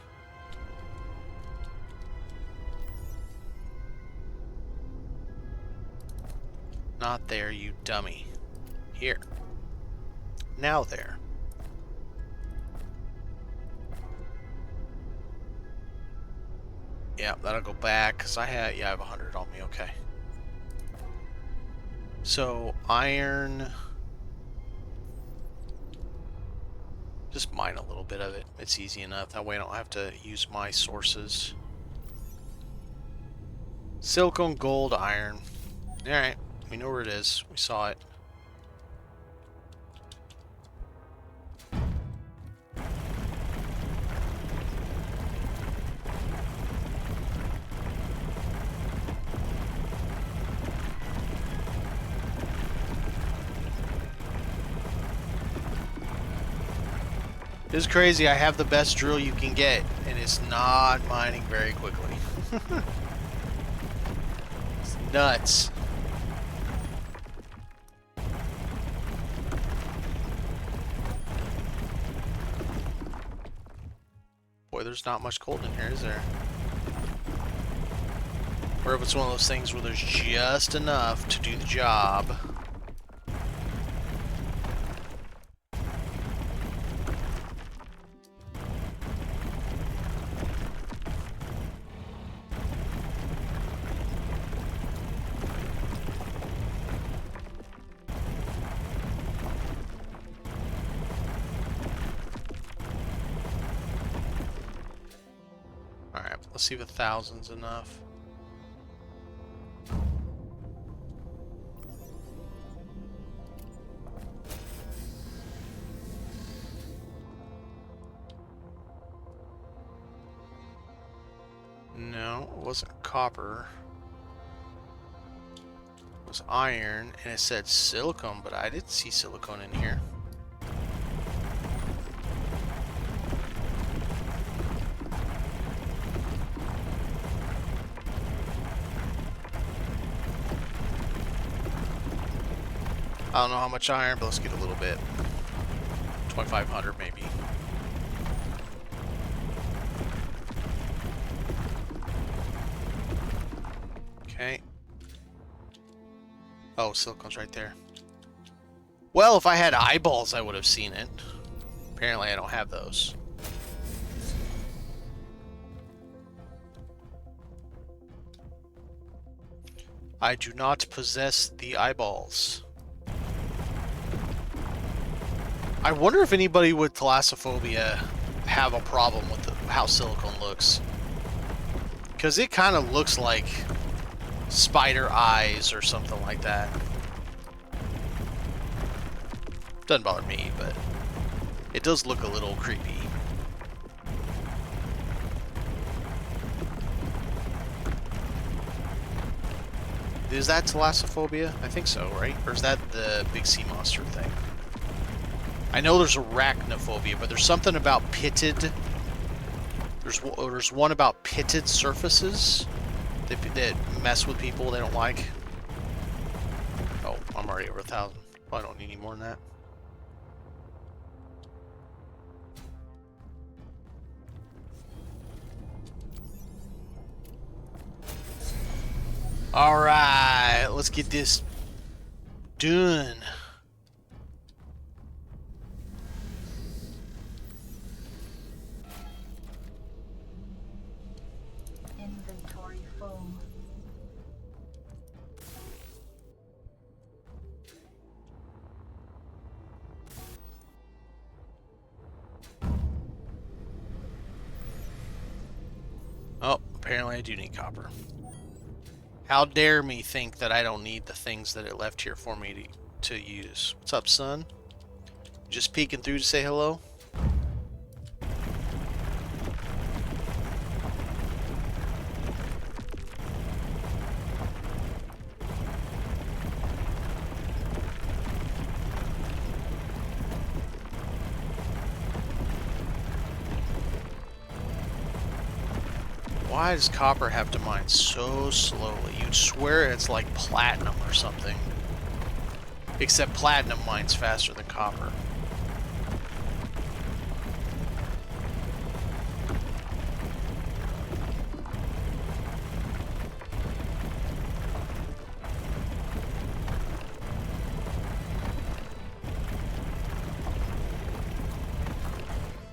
Not there, you dummy. Here. Now there. Yeah, that'll go back, because I have 100 on me, okay. So, iron... Just mine a little bit of it. It's easy enough. That way I don't have to use my sources. Silicone, gold, iron. Alright, we know where it is. We saw it. This is crazy. I have the best drill you can get, and it's not mining very quickly. It's nuts. Boy, there's not much gold in here, is there? Or if it's one of those things where there's just enough to do the job. Alright, Let's see if 1,000's enough. No, it wasn't copper. It was iron, and it said silicone, but I didn't see silicone in here. I don't know how much iron, but let's get a little bit. 2,500 maybe. Okay. Oh, silicone's right there. Well, if I had eyeballs, I would have seen it. Apparently, I don't have those. I do not possess the eyeballs. I wonder if anybody with thalassophobia have a problem with how silicone looks. Because it kind of looks like spider eyes or something like that. Doesn't bother me, but it does look a little creepy. Is that thalassophobia? I think so, right? Or is that the big sea monster thing? I know there's arachnophobia, but there's something about pitted... There's one about pitted surfaces that mess with people they don't like. Oh, I'm already over 1,000. Well, I don't need any more than that. Alright, let's get this done. Inventory full. Oh, apparently I do need copper. How dare me think that I don't need the things that it left here for me to use. What's up, son? Just peeking through to say hello? Why does copper have to mine so slowly? You'd swear it's like platinum or something. Except platinum mines faster than copper.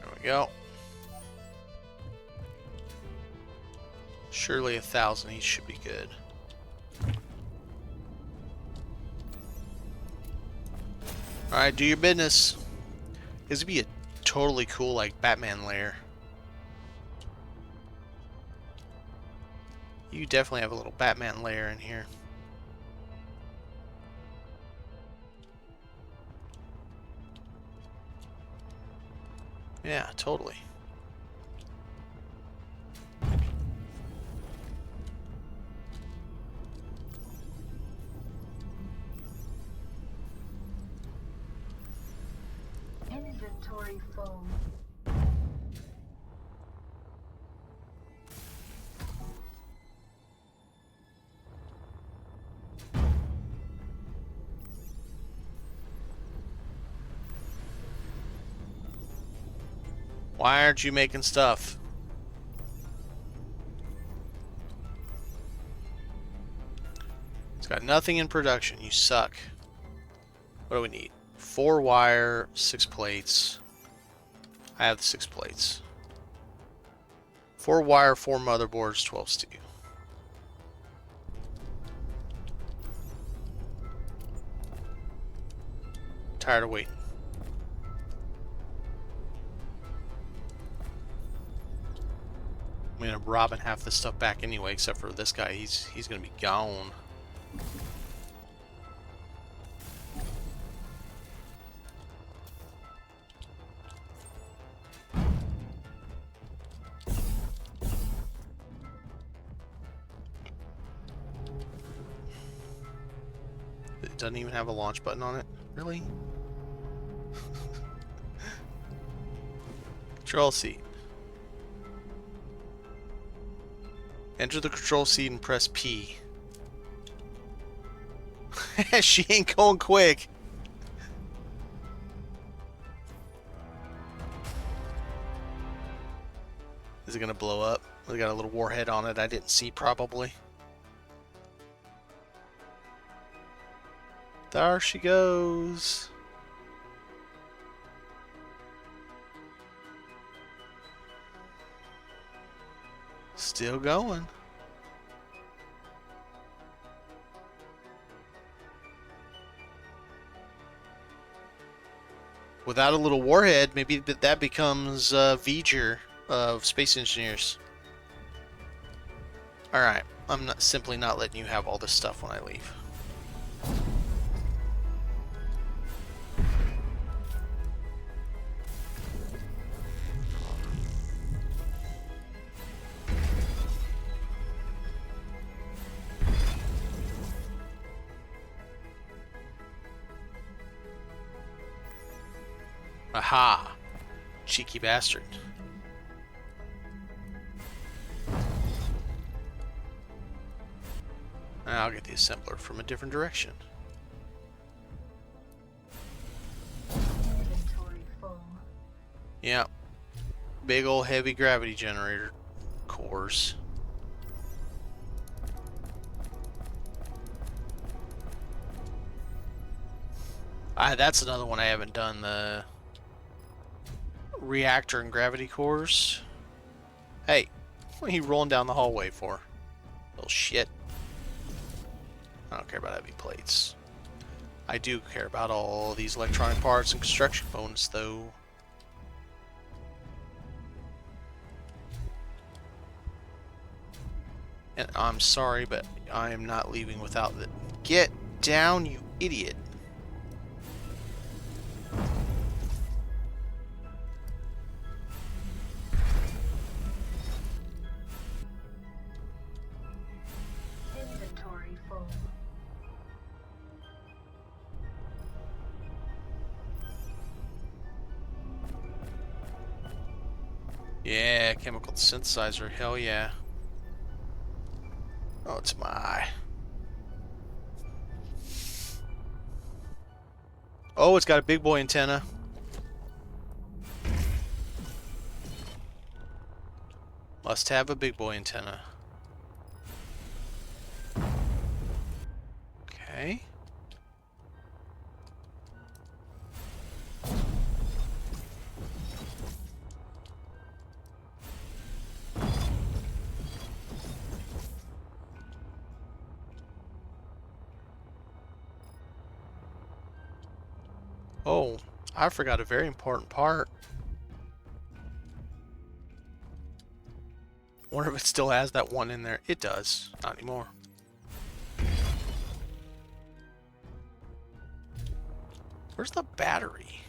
There we go. Surely 1,000 each should be good. Alright, do your business. This would be a totally cool, like, Batman lair. You definitely have a little Batman lair in here. Yeah, totally. Inventory full. Why aren't you making stuff? It's got nothing in production. You suck. What do we need? 4 wire, 6 plates. I have the 6 plates. 4 wire, 4 motherboards, 12 steel. Tired of waiting. I mean, I'm robbing half this stuff back anyway, except for this guy. He's gonna be gone. It doesn't even have a launch button on it. Really? Control seat. Enter the control seat and press P. She ain't going quick. Is it gonna blow up? We got a little warhead on it I didn't see probably. There she goes. Still going. Without a little warhead, maybe that becomes V'ger of Space Engineers. Alright, I'm not simply not letting you have all this stuff when I leave. Aha! Cheeky bastard. I'll get the assembler from a different direction. Inventory full. Yeah. Big old heavy gravity generator cores. That's another one I haven't done, the reactor and gravity cores. Hey, what are you rolling down the hallway for? Little shit. I don't care about heavy plates. I do care about all these electronic parts and construction components, though. And I'm sorry, but I am not leaving without it. Get down, you idiot. Inventory full. Yeah, chemical synthesizer, hell yeah. Oh, it's my eye. Oh, it's got a big boy antenna. Must have a big boy antenna. Okay. Oh, I forgot a very important part. Wonder if it still has that one in there. It does. Not anymore. Where's the battery?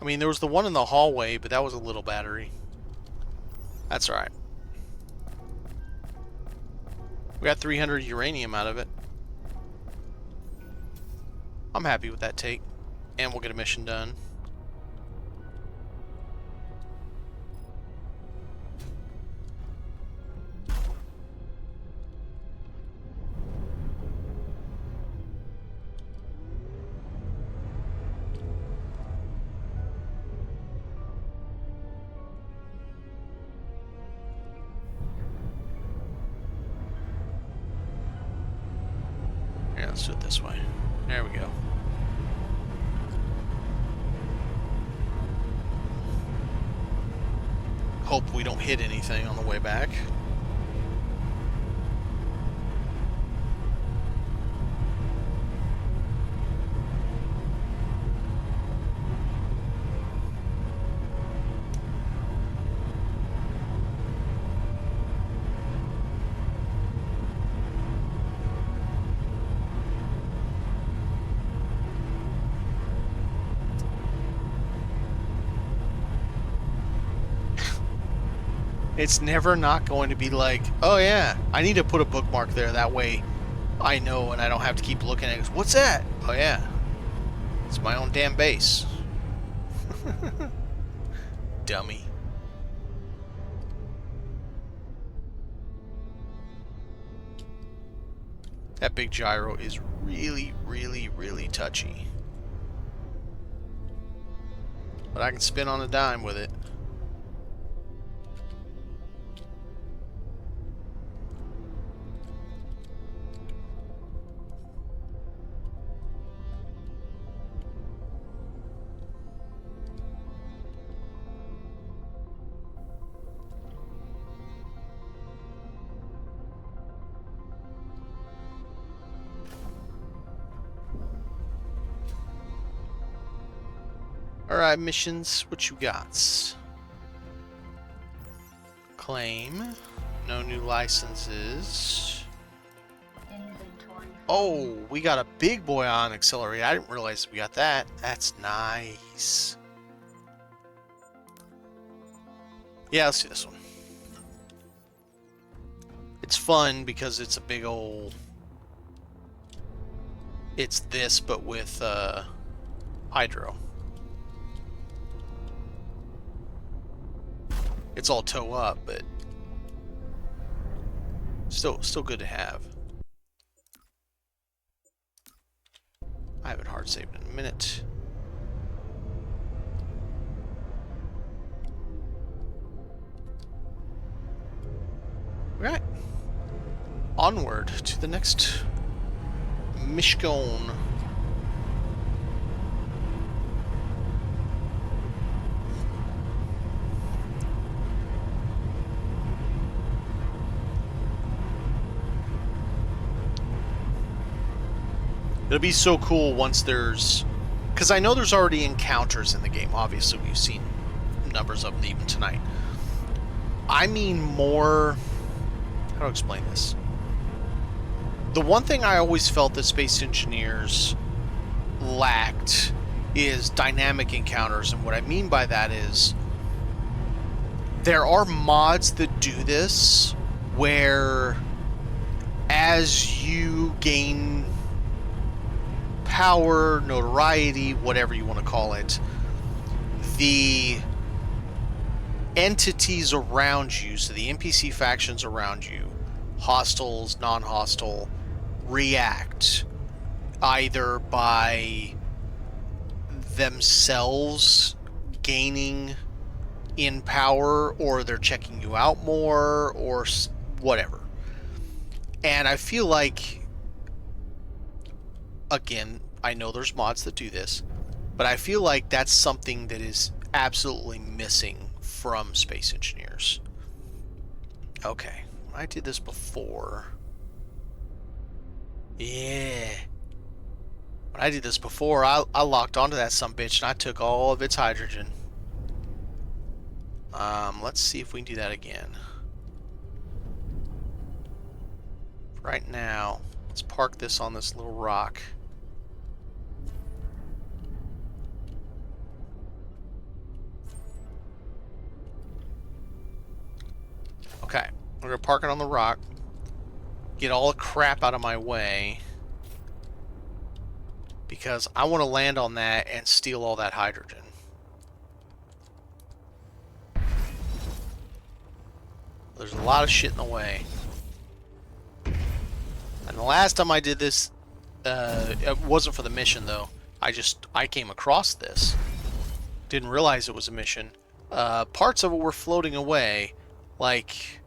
I mean, there was the one in the hallway, but that was a little battery. That's alright. We got 300 uranium out of it. I'm happy with that take. And we'll get a mission done. Here, let's do it this way. There we go. Hope we don't hit anything on the way back. It's never not going to be like, oh yeah, I need to put a bookmark there. That way I know and I don't have to keep looking at it. What's that? Oh yeah, it's my own damn base. Dummy. That big gyro is really, really, really touchy. But I can spin on a dime with it. Alright, missions, what you got? Claim. No new licenses. Inventory Oh, full. we got a big boy on accelerator. I didn't realize we got that. That's nice. Yeah, let's do this one. It's fun because it's a big old... It's this, but with hydro. It's all toe up, but still good to have. I haven't hard saved in a minute. Alright. Onward to the next mission. It'll be so cool once there's... Because I know there's already encounters in the game. Obviously, we've seen numbers of them even tonight. I mean more... How do I explain this? The one thing I always felt that Space Engineers lacked is dynamic encounters. And what I mean by that is... There are mods that do this, where as you gain power, notoriety, whatever you want to call it, the entities around you, so the NPC factions around you, hostiles, non-hostile, react either by themselves gaining in power, or they're checking you out more, or whatever. And I feel like, again, I know there's mods that do this, but I feel like that's something that is absolutely missing from Space Engineers. Okay, I did this before. Yeah. When I did this before, I locked onto that sumbitch and I took all of its hydrogen. Let's see if we can do that again. Right now, let's park this on this little rock. Okay, we're gonna park it on the rock. Get all the crap out of my way, because I want to land on that and steal all that hydrogen. There's a lot of shit in the way. And the last time I did this, it wasn't for the mission though. I came across this. Didn't realize it was a mission. Parts of it were floating away. Like,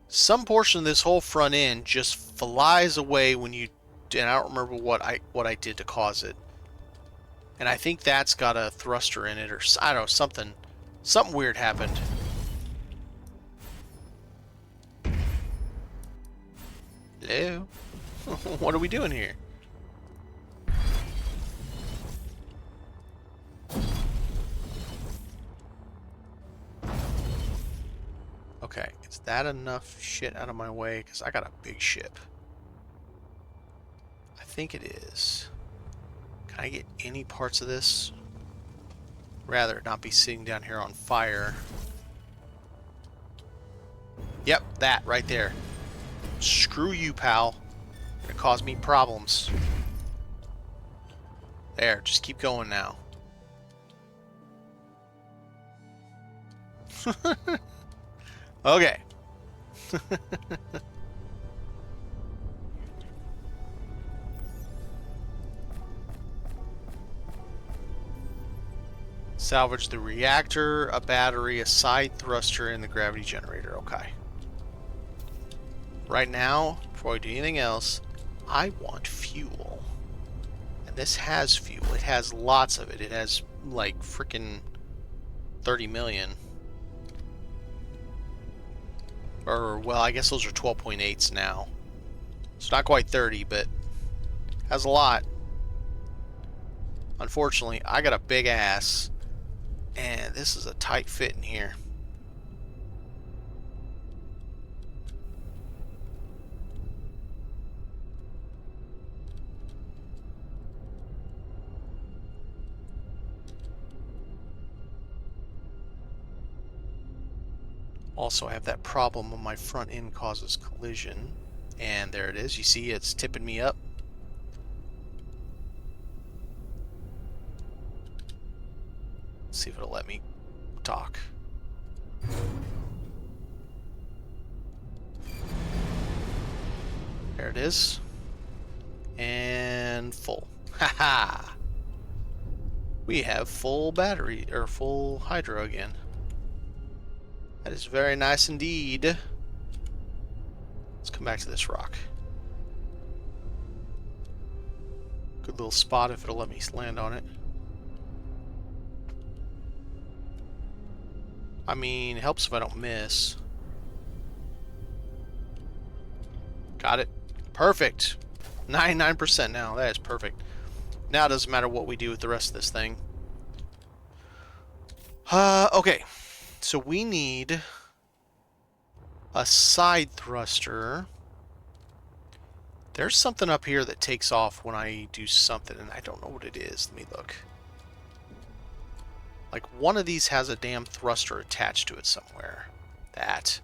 some portion of this whole front end just flies away when you... And I don't remember what I did to cause it. And I think that's got a thruster in it, or I don't know, something weird happened. Hello? What are we doing here? Okay, is that enough shit out of my way? Because I got a big ship. I think it is. Can I get any parts of this? Rather not be sitting down here on fire. Yep, that right there. Screw you, pal. You're gonna cause me problems. There, just keep going now. Okay. Salvage the reactor, a battery, a side thruster, and the gravity generator. Okay. Right now, before I do anything else, I want fuel. And this has fuel. It has lots of it. It has like freaking 30 million. Or, well, I guess those are 12.8s now. It's not quite 30, but has a lot. Unfortunately, I got a big ass. And this is a tight fit in here. Also, I have that problem when my front end causes collision. And there it is. You see, it's tipping me up. Let's see if it'll let me talk. There it is. And full. Haha! We have full battery, or full hydro again. That is very nice indeed. Let's come back to this rock. Good little spot if it'll let me land on it. I mean, it helps if I don't miss. Got it. Perfect. 99% now. That is perfect. Now it doesn't matter what we do with the rest of this thing. Okay. So we need a side thruster. There's something up here that takes off when I do something, and I don't know what it is. Let me look. Like, one of these has a damn thruster attached to it somewhere. That.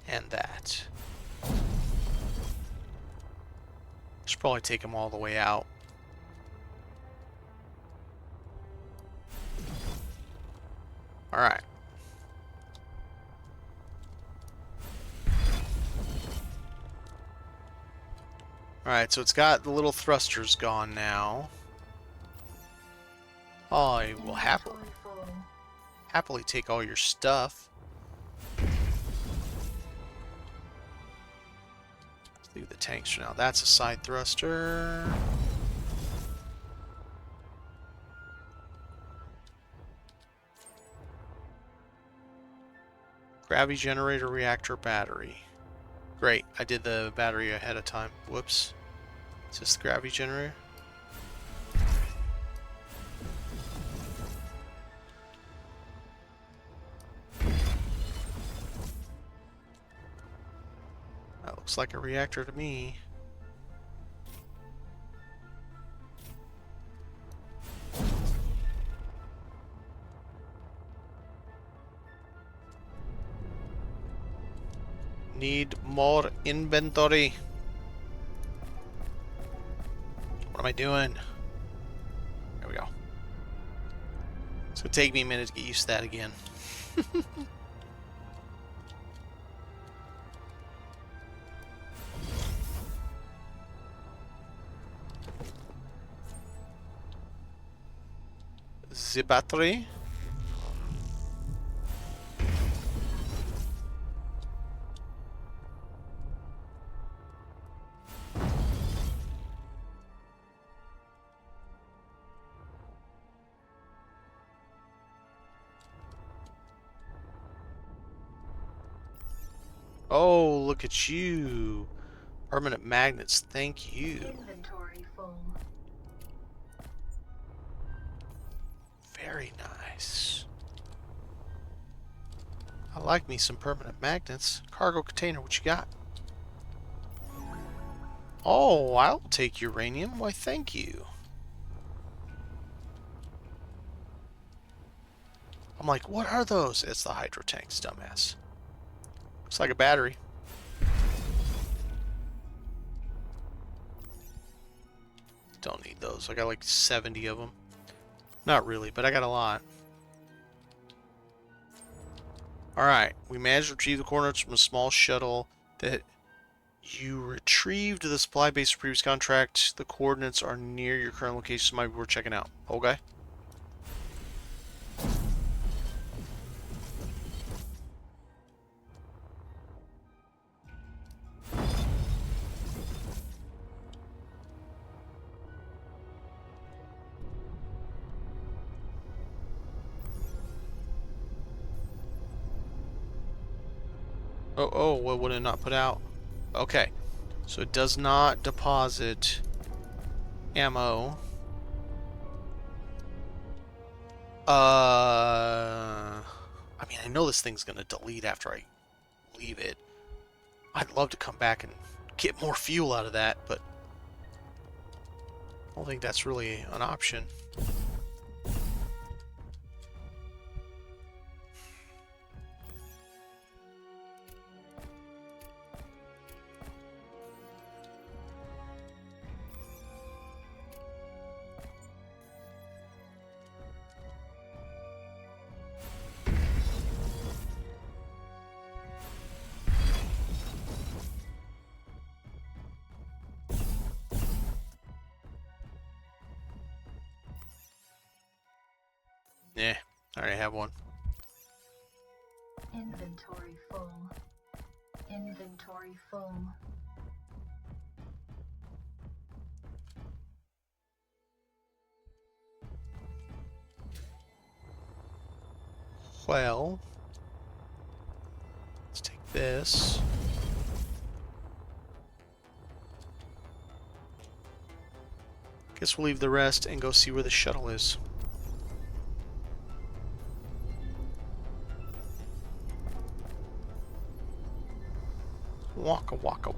And that. Should probably take them all the way out. Alright. Alright, so it's got the little thrusters gone now. I will happily take all your stuff. Let's leave the tanks for now. That's a side thruster. Gravity generator, reactor, battery. Great, I did the battery ahead of time. Whoops. Is this the gravity generator? That looks like a reactor to me. Need more inventory. What am I doing? There we go. It's gonna take me a minute to get used to that again. The battery. Oh, look at you. Permanent magnets, thank you. Inventory full. Very nice. I like me some permanent magnets. Cargo container, what you got? Oh, I'll take uranium. Why, thank you. I'm like, what are those? It's the hydro tanks, dumbass. Looks like a battery. Don't need those. I got like 70 of them. Not really, but I got a lot. Alright, we managed to retrieve the coordinates from a small shuttle that you retrieved the supply base for previous contract. The coordinates are near your current location, so might be worth checking out. Okay. Oh, what would it not put out? Okay. So it does not deposit ammo. I mean, I know this thing's gonna delete after I leave it. I'd love to come back and get more fuel out of that, but I don't think that's really an option. Yeah, I already have one. Inventory full. Inventory full. Well, let's take this. Guess we'll leave the rest and go see where the shuttle is. Waka waka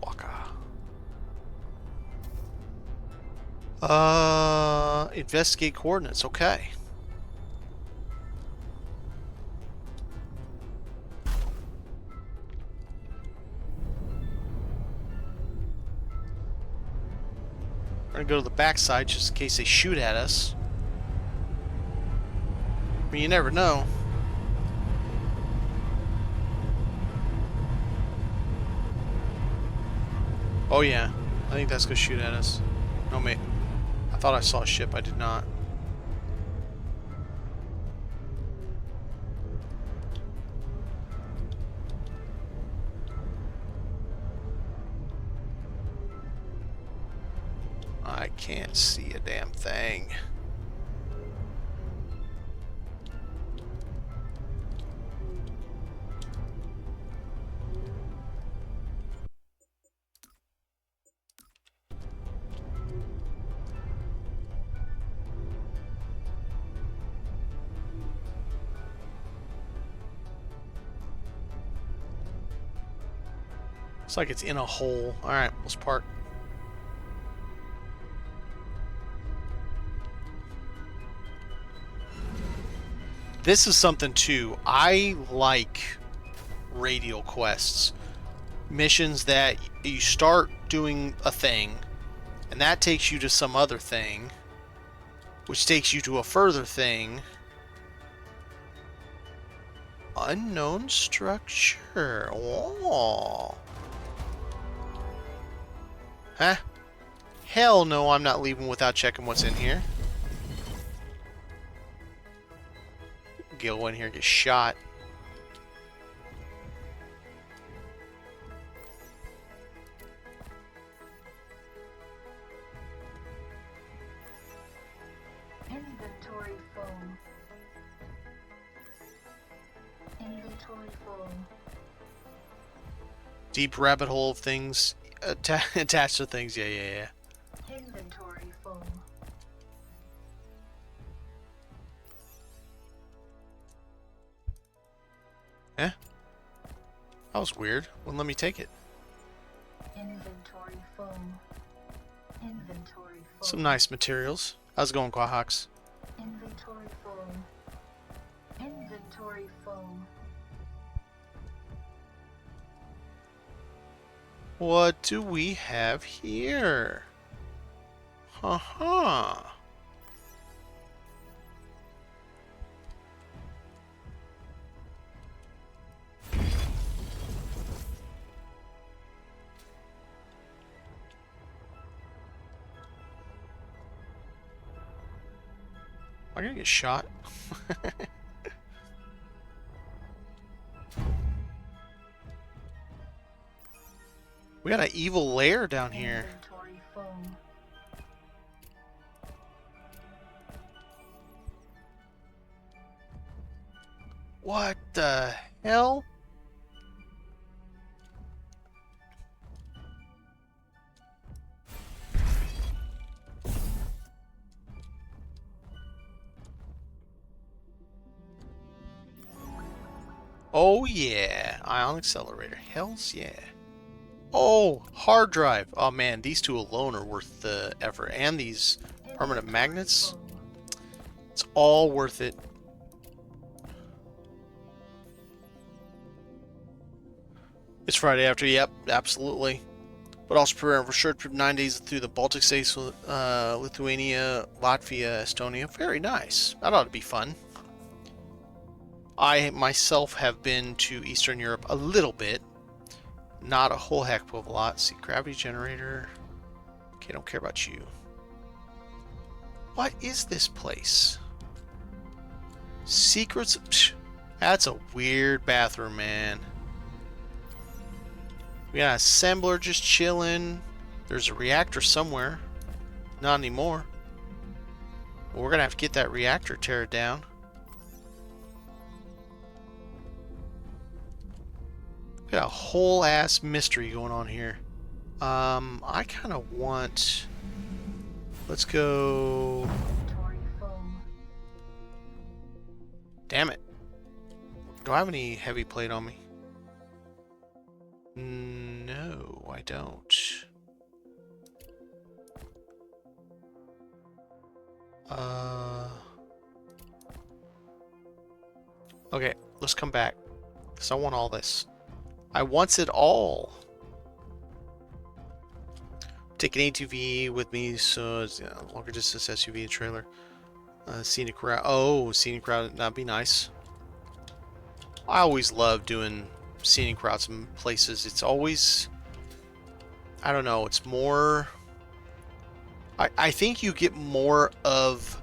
waka. Investigate coordinates. Okay. We're gonna go to the backside just in case they shoot at us. I mean, you never know. Oh yeah, I think that's gonna shoot at us. No, mate. I thought I saw a ship. I did not. I can't see a damn thing. Looks like it's in a hole. Alright, let's park. This is something too. I like radial quests. Missions that you start doing a thing, and that takes you to some other thing, which takes you to a further thing. Unknown structure. Oh. Huh? Hell no, I'm not leaving without checking what's in here. Go in here and get shot. Inventory full. Inventory full. Deep rabbit hole of things attached to things. Yeah. Inventory full. Eh? That was weird. Wouldn't let me take it. Inventory full. Inventory full. Some nice materials. How's it going, Quahawks? Inventory full. Inventory full. What do we have here? Haha. Am I gonna get shot? We got an evil lair down here. Inventory full. What the hell? Oh yeah, ion accelerator. Hells yeah. Oh, hard drive. Oh man, these two alone are worth the effort. And these permanent magnets. It's all worth it. It's Friday after, yep, absolutely. But also preparing for short trip 9 days through the Baltic states, Lithuania, Latvia, Estonia. Very nice. That ought to be fun. I myself have been to Eastern Europe a little bit. Not a whole heck of a lot. See, gravity generator. Okay, don't care about you. What is this place? Secrets? Psh, that's a weird bathroom, man. We got an assembler just chilling. There's a reactor somewhere. Not anymore. Well, we're gonna have to get that reactor, tear it down. We got a whole ass mystery going on here. I kind of want. Let's go. Inventory full. Damn it. Do I have any heavy plate on me? No, I don't. Okay, let's come back. Because I want all this. I wants it all. Take an ATV with me, so it's longer distance SUV and trailer. Scenic route. Oh, scenic route. That'd be nice. I always love doing scenic routes and places. It's always, I don't know, it's more, I think you get more of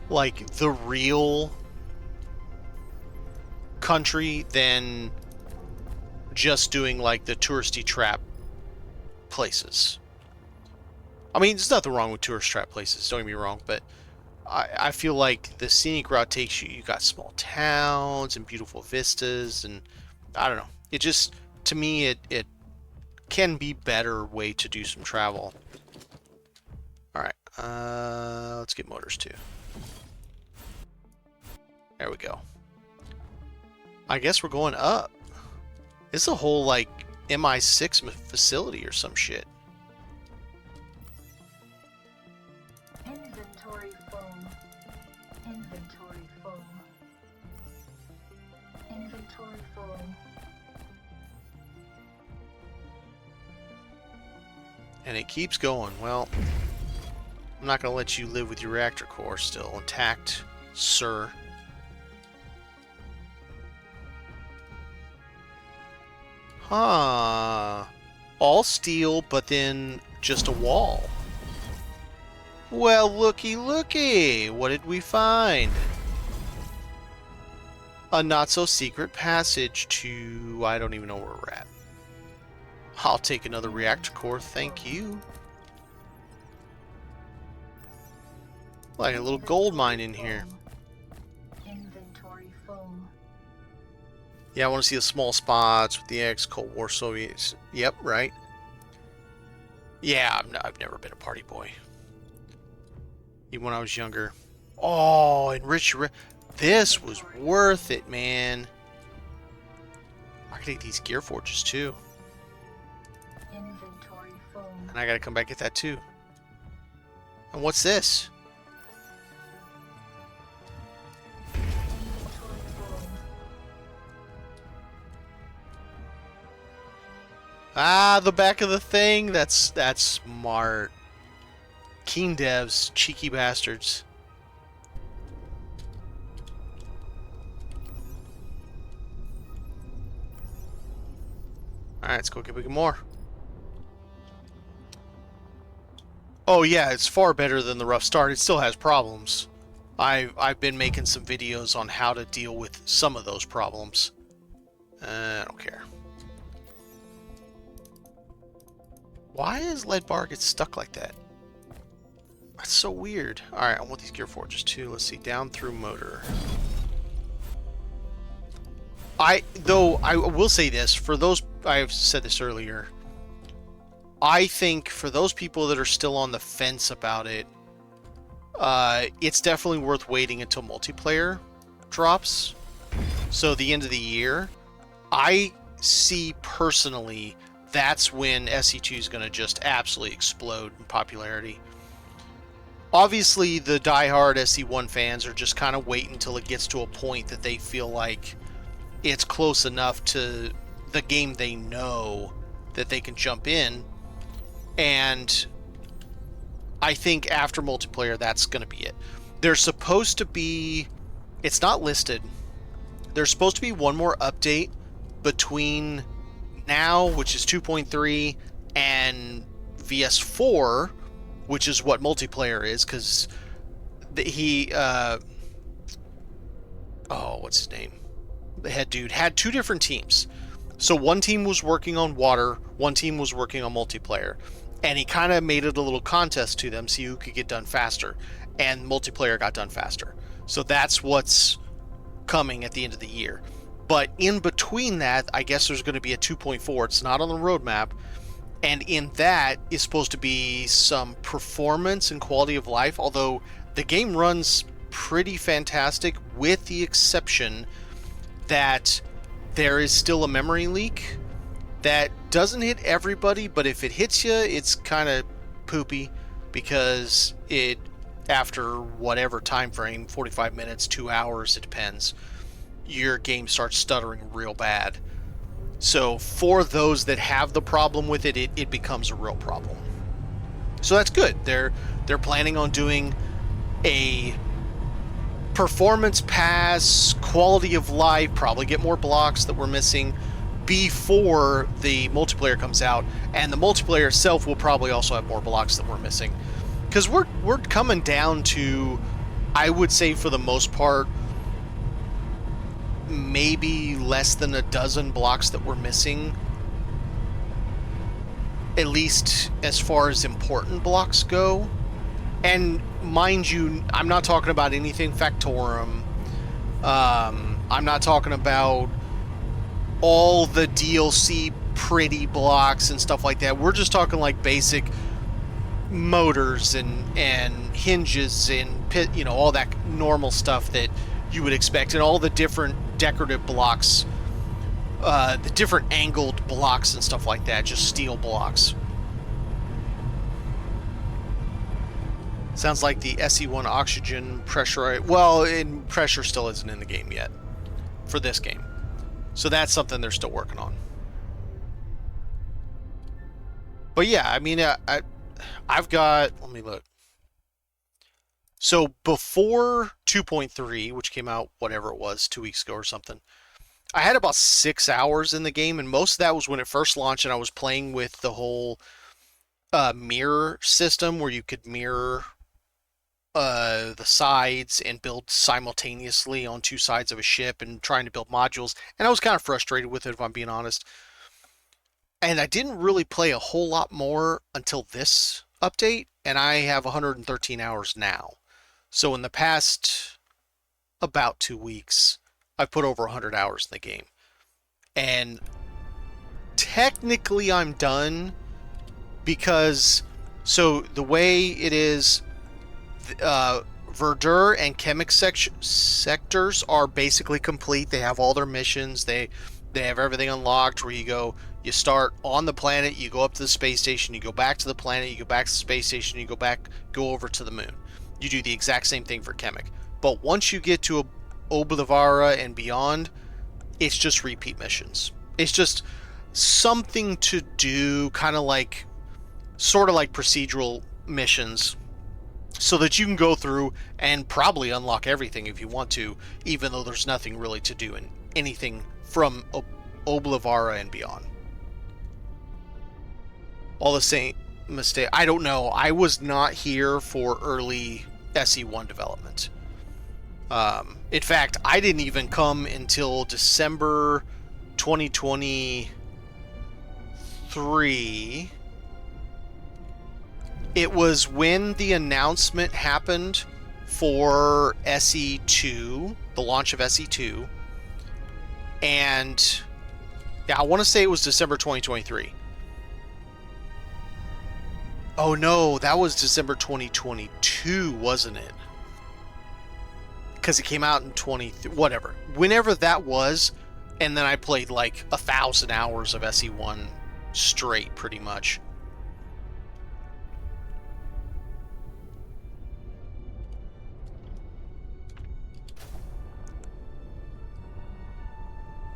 like the real country than just doing like the touristy trap places. I mean, there's nothing wrong with tourist trap places, don't get me wrong, but I feel like the scenic route takes you got small towns and beautiful vistas, and I don't know, it just, to me, it can be better way to do some travel. Alright, let's get motors too. There we go. I guess we're going up. It's a whole like MI6 facility or some shit. Inventory full. Inventory full. Inventory full. And it keeps going. Well, I'm not going to let you live with your reactor core still intact, sir. Huh. All steel, but then just a wall. Well, looky looky. What did we find? A not-so-secret passage to... I don't even know where we're at. I'll take another reactor core, thank you. Like a little gold mine in here. Inventory full. Yeah, I want to see the small spots with the ex-Cold War Soviets. Yep, right. Yeah, I've never been a party boy. Even when I was younger. Oh, enrich your... This was worth it, man. I could take these gear forges too. Inventory full. And I gotta come back get that too. And what's this? Ah, the back of the thing. That's smart. Keen devs, cheeky bastards. Alright, let's go get more. Oh yeah, it's far better than the rough start. It still has problems. I've been making some videos on how to deal with some of those problems. I don't care. Why is lead bar get stuck like that? That's so weird. Alright, I want these gear forges too. Let's see, down through motor. I will say this, for those, I've said this earlier, I think for those people that are still on the fence about it, it's definitely worth waiting until multiplayer drops. So the end of the year, I see personally that's when SE2 is going to just absolutely explode in popularity. Obviously, the diehard SE1 fans are just kind of waiting until it gets to a point that they feel like it's close enough to the game they know that they can jump in. And I think after multiplayer, that's going to be it. There's supposed to be... It's not listed. There's supposed to be one more update between now, which is 2.3, and VS4, which is what multiplayer is, because what's his name? The head dude had two different teams. So one team was working on water, one team was working on multiplayer. And he kind of made it a little contest to them, see who could get done faster. And multiplayer got done faster. So that's what's coming at the end of the year. But in between that, I guess there's going to be a 2.4. It's not on the roadmap. And in that is supposed to be some performance and quality of life, although the game runs pretty fantastic, with the exception that there is still a memory leak that doesn't hit everybody, but if it hits you, it's kind of poopy, because it, after whatever time frame, 45 minutes, 2 hours, it depends, your game starts stuttering real bad. So for those that have the problem with it, it becomes a real problem. So that's good. They're planning on doing a performance pass, quality of life, probably get more blocks that we're missing before the multiplayer comes out, and the multiplayer itself will probably also have more blocks that we're missing, because we're coming down to, I would say for the most part, maybe less than a dozen blocks that we're missing, at least as far as important blocks go. And mind you, I'm not talking about anything Factorum. I'm not talking about all the DLC pretty blocks and stuff like that. We're just talking like basic motors and hinges and pit, all that normal stuff that you would expect, and all the different decorative blocks, the different angled blocks and stuff like that, just steel blocks. Sounds like the SE1 oxygen pressure, well, pressure still isn't in the game yet for this game. So that's something they're still working on. But yeah, I mean, I've got, let me look. So before 2.3, which came out, whatever it was, 2 weeks ago or something, I had about 6 hours in the game, and most of that was when it first launched, and I was playing with the whole mirror system where you could mirror the sides and build simultaneously on two sides of a ship, and trying to build modules. And I was kind of frustrated with it, if I'm being honest. And I didn't really play a whole lot more until this update, and I have 113 hours now. So in the past about 2 weeks, I've put over 100 hours in the game. And technically I'm done, because so the way it is, Verdure and Chemic sectors are basically complete. They have all their missions. They have everything unlocked, where you go, you start on the planet, you go up to the space station, you go back to the planet, you go back to the space station, you go over to the moon. You do the exact same thing for Chemic. But once you get to Obudavara and beyond, it's just repeat missions. It's just something to do, kind of like, sort of like procedural missions, so that you can go through and probably unlock everything if you want to, even though there's nothing really to do in anything from Oblivara and beyond. All the same mistake. I don't know. I was not here for early SE1 development. In fact, I didn't even come until December 2023. It was when the announcement happened for SE2, the launch of SE2, and yeah, I want to say it was December 2023. Oh no, that was December 2022, wasn't it? Because it came out in 20, whatever. Whenever that was, and then I played like 1,000 hours of SE1 straight, pretty much.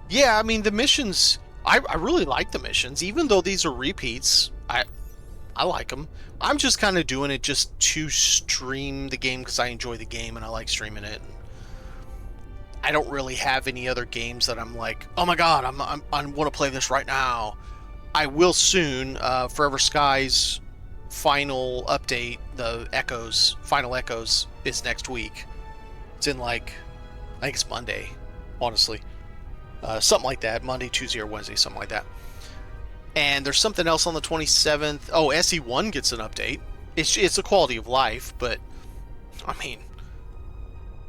Yeah, I mean the missions. I really like the missions, even though these are repeats. I like them. I'm just kind of doing it just to stream the game because I enjoy the game and I like streaming it. I don't really have any other games that I'm like, oh my god, I want to play this right now. I will soon. Forever Skies final update, the Echoes, Final Echoes, is next week. It's in like, I think it's Monday, honestly. Something like that. Monday, Tuesday, or Wednesday, something like that. And there's something else on the 27th. Oh, SE1 gets an update. It's a quality of life, but I mean,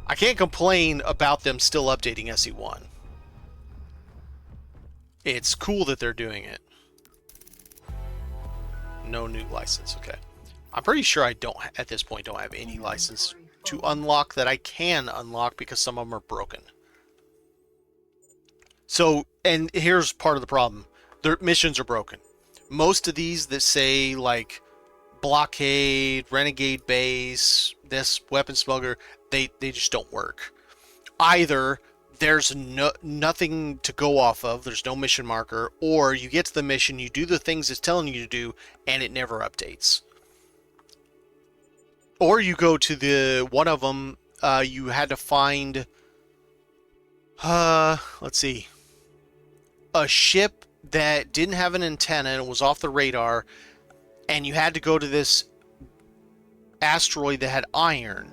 I can't complain about them still updating SE1. It's cool that they're doing it. No new license. Okay. I'm pretty sure I don't, at this point, don't have any license to unlock that I can unlock because some of them are broken. So, and here's part of the problem. Their missions are broken. Most of these that say like blockade, renegade base, this weapon smuggler, they just don't work. Either there's nothing to go off of, there's no mission marker, or you get to the mission, you do the things it's telling you to do, and it never updates. Or you go to the one of them, you had to find, let's see, a ship that didn't have an antenna and was off the radar, and you had to go to this asteroid that had iron,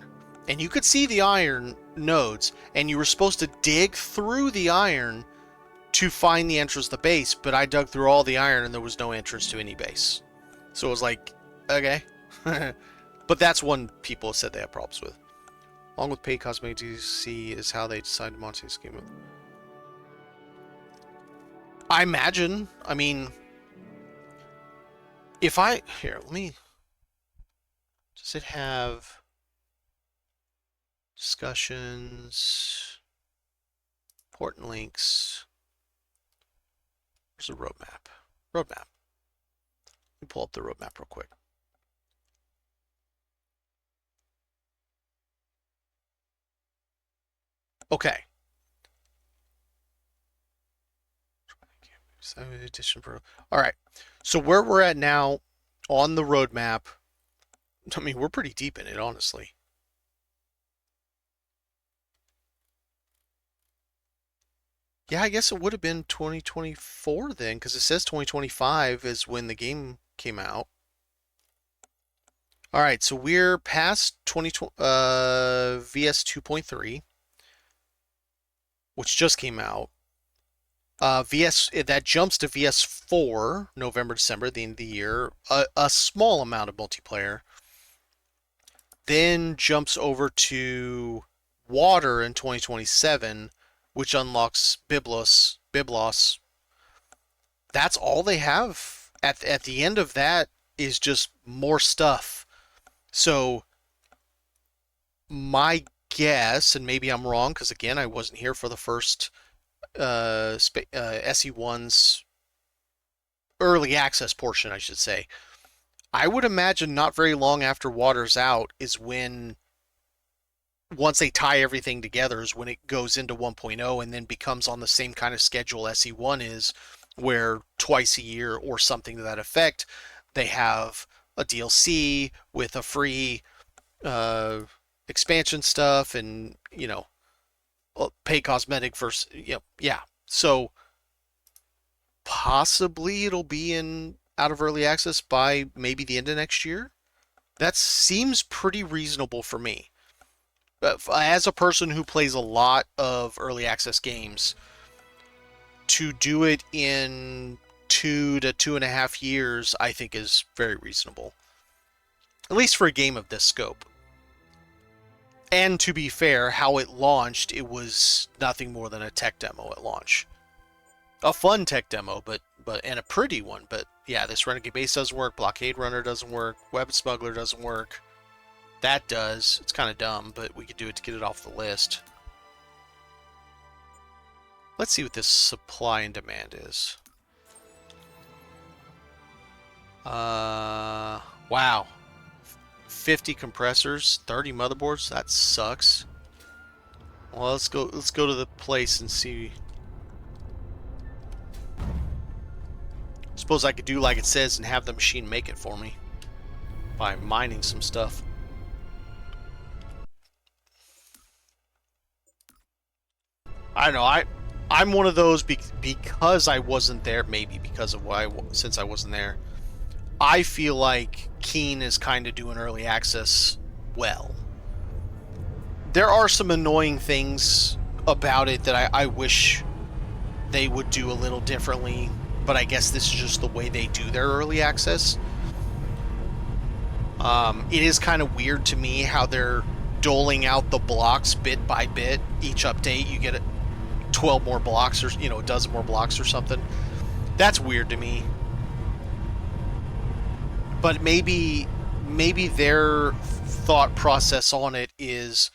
and you could see the iron nodes, and you were supposed to dig through the iron to find the entrance to the base, but I dug through all the iron and there was no entrance to any base. So it was like, okay. But that's one people said they have problems with. Along with paid cosmetic DLC is how they decide to monetize this game. I imagine, I mean, if I, here, let me, does it have discussions, important links, where's the roadmap? Roadmap. Let me pull up the roadmap real quick. Okay. All right. So where we're at now on the roadmap, I mean, we're pretty deep in it, honestly. Yeah, I guess it would have been 2024 then, because it says 2025 is when the game came out. All right, so we're past VS2.3, which just came out. That jumps to VS4 November, December, the end of the year. A small amount of multiplayer. Then jumps over to Water in 2027, which unlocks Biblos. That's all they have. At the end of that is just more stuff. So my guess, and maybe I'm wrong, because again, I wasn't here for the first SE1's early access portion, I should say. I would imagine not very long after Water's out is when, once they tie everything together, is when it goes into 1.0 and then becomes on the same kind of schedule SE1 is, where twice a year or something to that effect, they have a DLC with a free uh, expansion stuff and, pay cosmetic versus, yeah. So possibly it'll be in out of early access by maybe the end of next year. That seems pretty reasonable for me. But as a person who plays a lot of early access games, to do it in 2 to 2.5 years, I think is very reasonable. At least for a game of this scope. And to be fair, how it launched, it was nothing more than a tech demo at launch. A fun tech demo, but and a pretty one. But yeah, this Renegade Base doesn't work, Blockade Runner doesn't work, Weapon Smuggler doesn't work. That does. It's kind of dumb, but we could do it to get it off the list. Let's see what this supply and demand is. Wow. 50 compressors, 30 motherboards. That sucks. Well, let's go to the place and see. Suppose I could do like it says and have the machine make it for me by mining some stuff. I don't know. I'm one of those because I wasn't there. Maybe because of since I wasn't there. I feel like Keen is kind of doing early access well. There are some annoying things about it that I wish they would do a little differently, but I guess this is just the way they do their early access. It is kind of weird to me how they're doling out the blocks bit by bit. Each update, you get 12 more blocks or, a dozen more blocks or something. That's weird to me. But maybe their thought process on it is,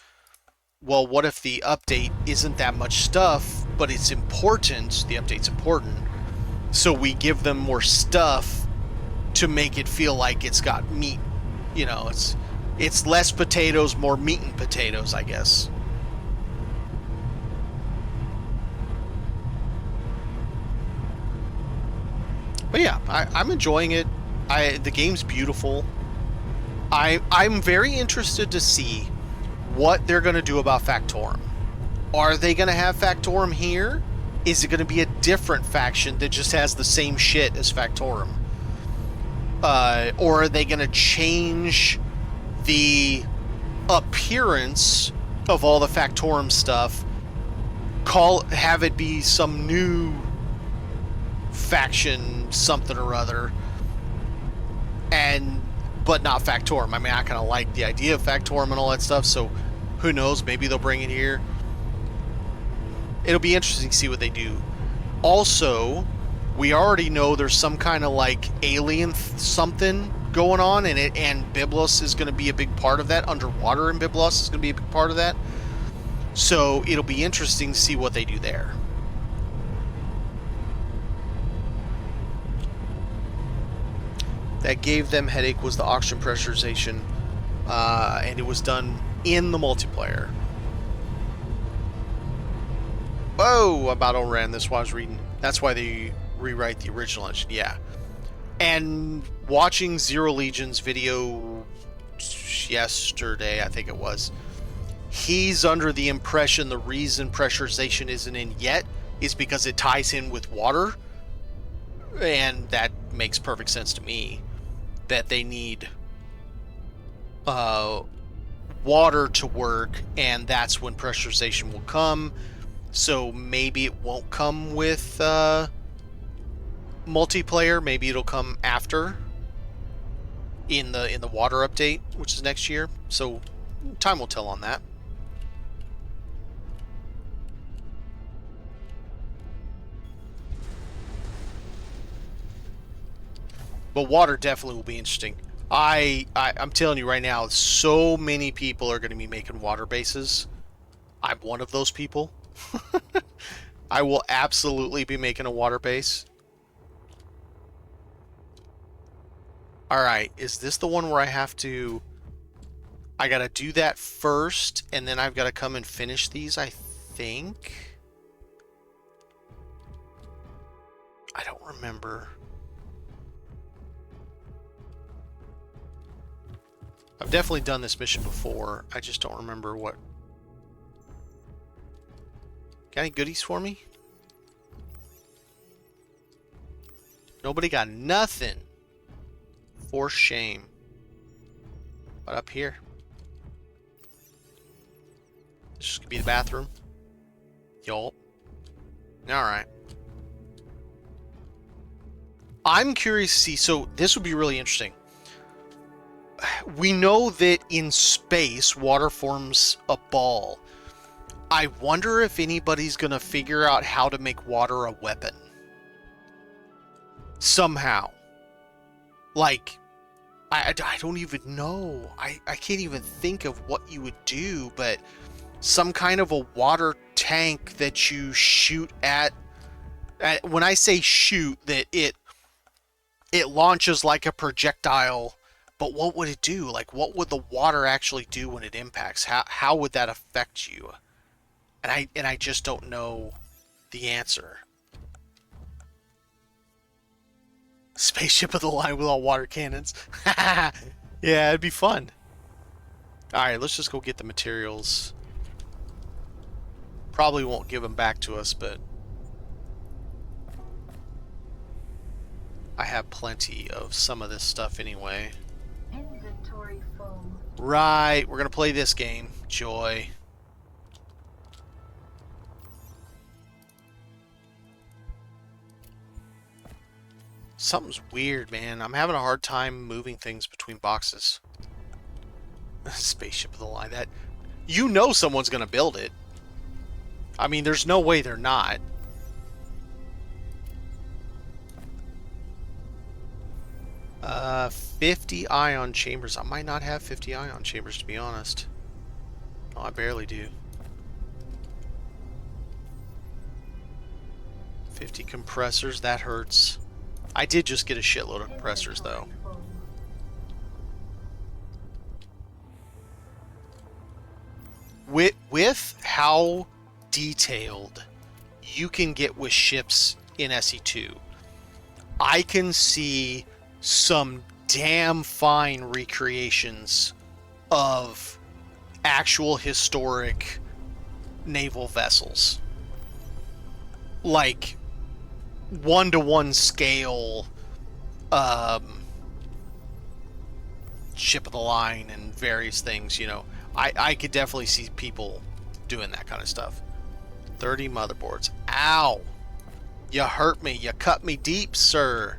well, what if the update isn't that much stuff, but it's important, the update's important, so we give them more stuff to make it feel like it's got meat. It's less potatoes, more meat and potatoes, I guess. But yeah, I'm enjoying it. The game's beautiful. I'm very interested to see what they're going to do about Factorum. Are they going to have Factorum here? Is it going to be a different faction that just has the same shit as Factorum? Or are they going to change the appearance of all the Factorum stuff? Have it be some new faction, something or other, but not Factorum. I mean, I kind of like the idea of Factorum and all that stuff, so who knows, maybe they'll bring it here. It'll be interesting to see what they do. Also, we already know there's some kind of like alien something going on, and Byblos is going to be a big part of that. Underwater in Byblos is going to be a big part of that. So it'll be interesting to see what they do there. That gave them headache was the oxygen pressurization, and it was done in the multiplayer. Whoa, about overran this while I was reading. That's why they rewrite the original engine, yeah. And watching Zero Legion's video yesterday, I think it was, he's under the impression the reason pressurization isn't in yet is because it ties in with water, and that makes perfect sense to me. That they need water to work, and that's when pressurization will come. So maybe it won't come with multiplayer. Maybe it'll come after in the water update, which is next year. So time will tell on that. But water definitely will be interesting. I'm telling you right now, so many people are going to be making water bases. I'm one of those people. I will absolutely be making a water base. Alright, is this the one where I have to... I gotta do that first, and then I've got to come and finish these, I think? I don't remember. I've definitely done this mission before. I just don't remember what. Got any goodies for me? Nobody got nothing. For shame. What up here? This could be the bathroom. Yup. Alright. I'm curious to see, so this would be really interesting. We know that in space, water forms a ball. I wonder if anybody's going to figure out how to make water a weapon. Somehow. Like, I don't even know. I can't even think of what you would do, but some kind of a water tank that you shoot at when I say shoot, that it launches like a projectile, but what would it do? Like, what would the water actually do when it impacts? How would that affect you? And I just don't know the answer. Spaceship of the line with all water cannons. Yeah, it'd be fun. Alright, let's just go get the materials. Probably won't give them back to us, but I have plenty of some of this stuff anyway. Inventory full. Right, we're gonna play this game. Joy. Something's weird, man. I'm having a hard time moving things between boxes. Spaceship of the line. That, you know, someone's gonna build it. I mean, there's no way they're not. Uh, 50 ion chambers. I might not have 50 ion chambers, to be honest. Oh, I barely do. 50 compressors. That hurts. I did just get a shitload of compressors, though. With how detailed you can get with ships in SE2, I can see some damn fine recreations of actual historic naval vessels. Like, one-to-one scale ship of the line and various things, you know. I could definitely see people doing that kind of stuff. 30 motherboards. Ow! You hurt me. You cut me deep, sir.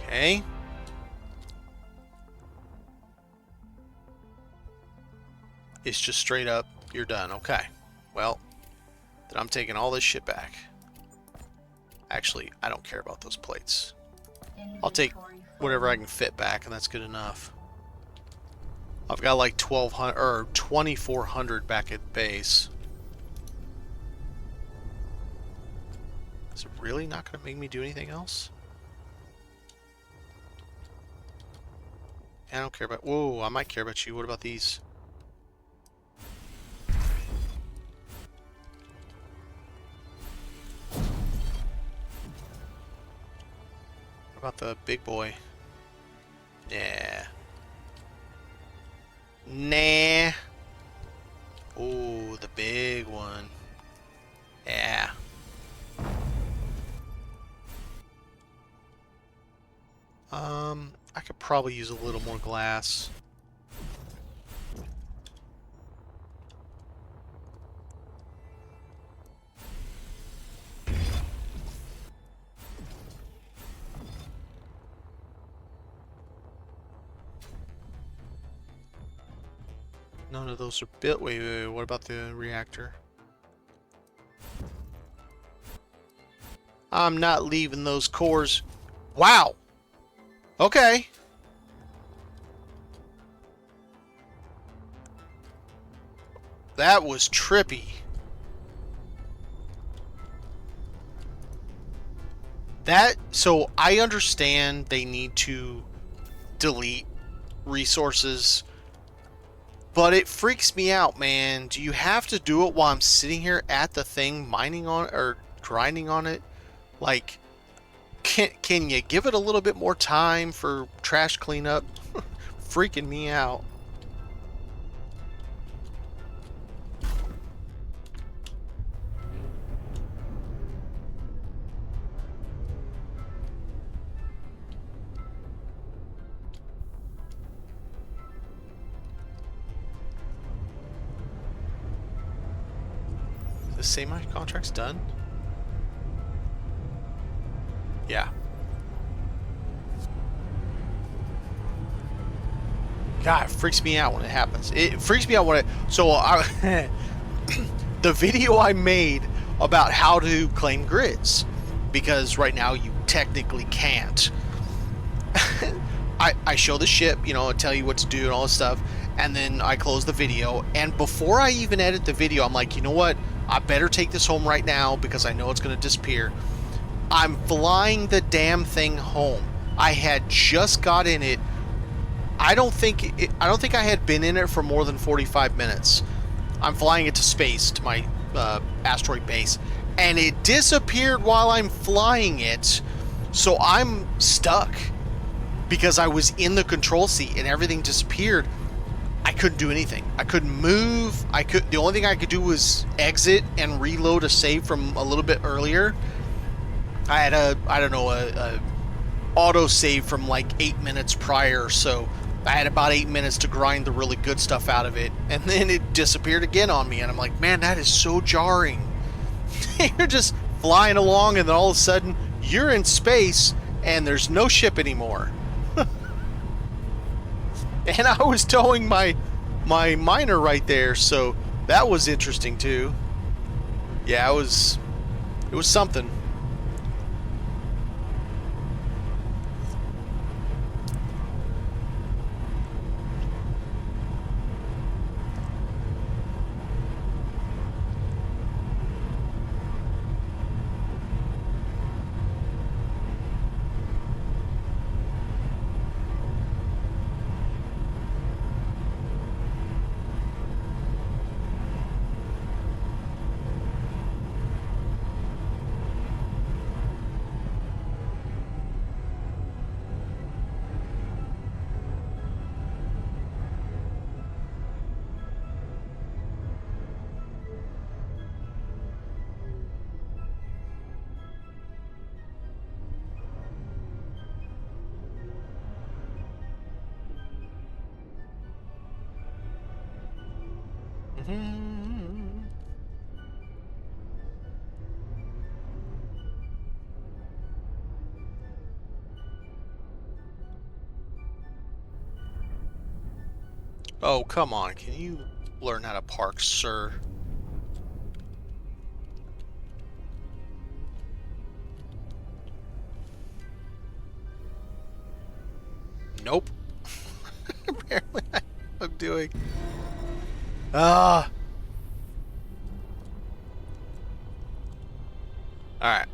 Okay. It's just straight up, you're done. Okay. Well, then I'm taking all this shit back. Actually, I don't care about those plates. I'll take whatever I can fit back, and that's good enough. I've got like 1,200 or 2,400 back at base. Is it really not going to make me do anything else? I don't care about... Whoa, I might care about you. What about these? What about the big boy? Yeah. Nah. Oh, the big one. Yeah. I could probably use a little more glass. None of those are built. Wait, what about the reactor? I'm not leaving those cores. Wow! Okay. That was trippy. So I understand they need to delete resources But it freaks me out, man. Do you have to do it while I'm sitting here at the thing, mining on it or grinding on it? Like, can you give it a little bit more time for trash cleanup? Freaking me out. Does it say my contract's done? Yeah. God, it freaks me out when it happens. It freaks me out when it... So, the video I made about how to claim grids, because right now you technically can't. I show the ship, you know, I tell you what to do and all this stuff, and then I close the video, and before I even edit the video, I'm like, you know what? I better take this home right now because I know it's going to disappear. I'm flying the damn thing home. I had just got in it. I don't think I had been in it for more than 45 minutes. I'm flying it to space, to my asteroid base, and it disappeared while I'm flying it. So I'm stuck because I was in the control seat and everything disappeared. I couldn't do anything. I couldn't move. The only thing I could do was exit and reload a save from a little bit earlier. I had a auto save from like 8 minutes prior, so I had about 8 minutes to grind the really good stuff out of it, and then it disappeared again on me, and I'm like, man, that is so jarring. You're just flying along, and then all of a sudden, you're in space, and there's no ship anymore. And I was towing my miner right there, so that was interesting too. Yeah, it was something. Oh, come on. Can you learn how to park, sir? Nope. Apparently I'm doing. Alright. I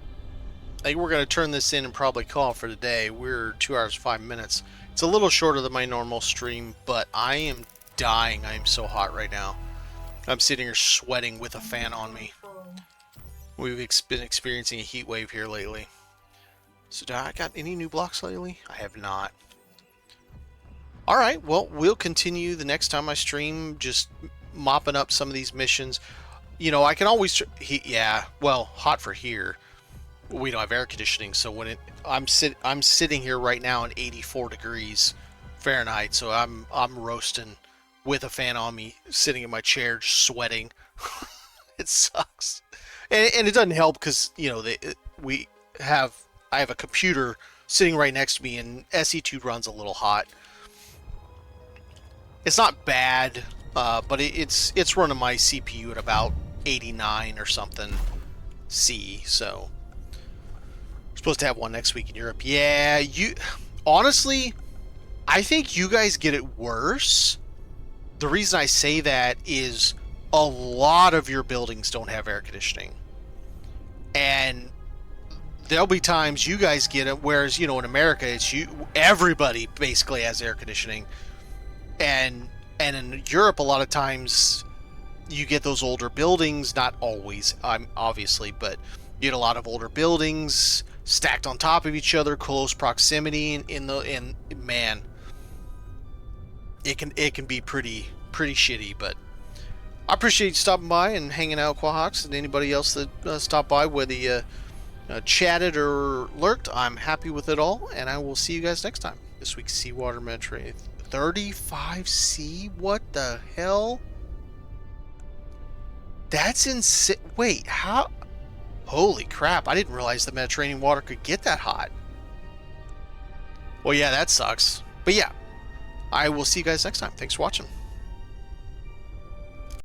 think we're going to turn this in and probably call for today. We're 2 hours, 5 minutes. It's a little shorter than my normal stream, but I am dying. I am so hot right now. I'm sitting here sweating with a fan on me. We've been experiencing a heat wave here lately. So, do I got any new blocks lately? I have not. Alright, well, we'll continue the next time I stream, just mopping up some of these missions. You know, I can always... yeah, well, hot for here. We don't have air conditioning, so when I'm sitting here right now in 84 degrees Fahrenheit, so I'm roasting with a fan on me, sitting in my chair, just sweating. It sucks, and it doesn't help because, you know, I have a computer sitting right next to me, and SE2 runs a little hot. It's not bad, but it's running my CPU at about 89 or something C, so. Supposed to have one next week in Europe. Yeah, honestly, I think you guys get it worse. The reason I say that is a lot of your buildings don't have air conditioning. And there'll be times you guys get it, whereas, you know, in America, everybody basically has air conditioning. And And in Europe, a lot of times you get those older buildings, not always, obviously, but you get a lot of older buildings stacked on top of each other, close proximity, and man, it can be pretty shitty. But I appreciate you stopping by and hanging out, Quahawks, and anybody else that stopped by, whether you chatted or lurked. I'm happy with it all, and I will see you guys next time. This week's Seawater Mediterranean 35C. What the hell? That's insane. Wait, how? Holy crap! I didn't realize the Mediterranean water could get that hot. Well, yeah, that sucks. But yeah, I will see you guys next time. Thanks for watching.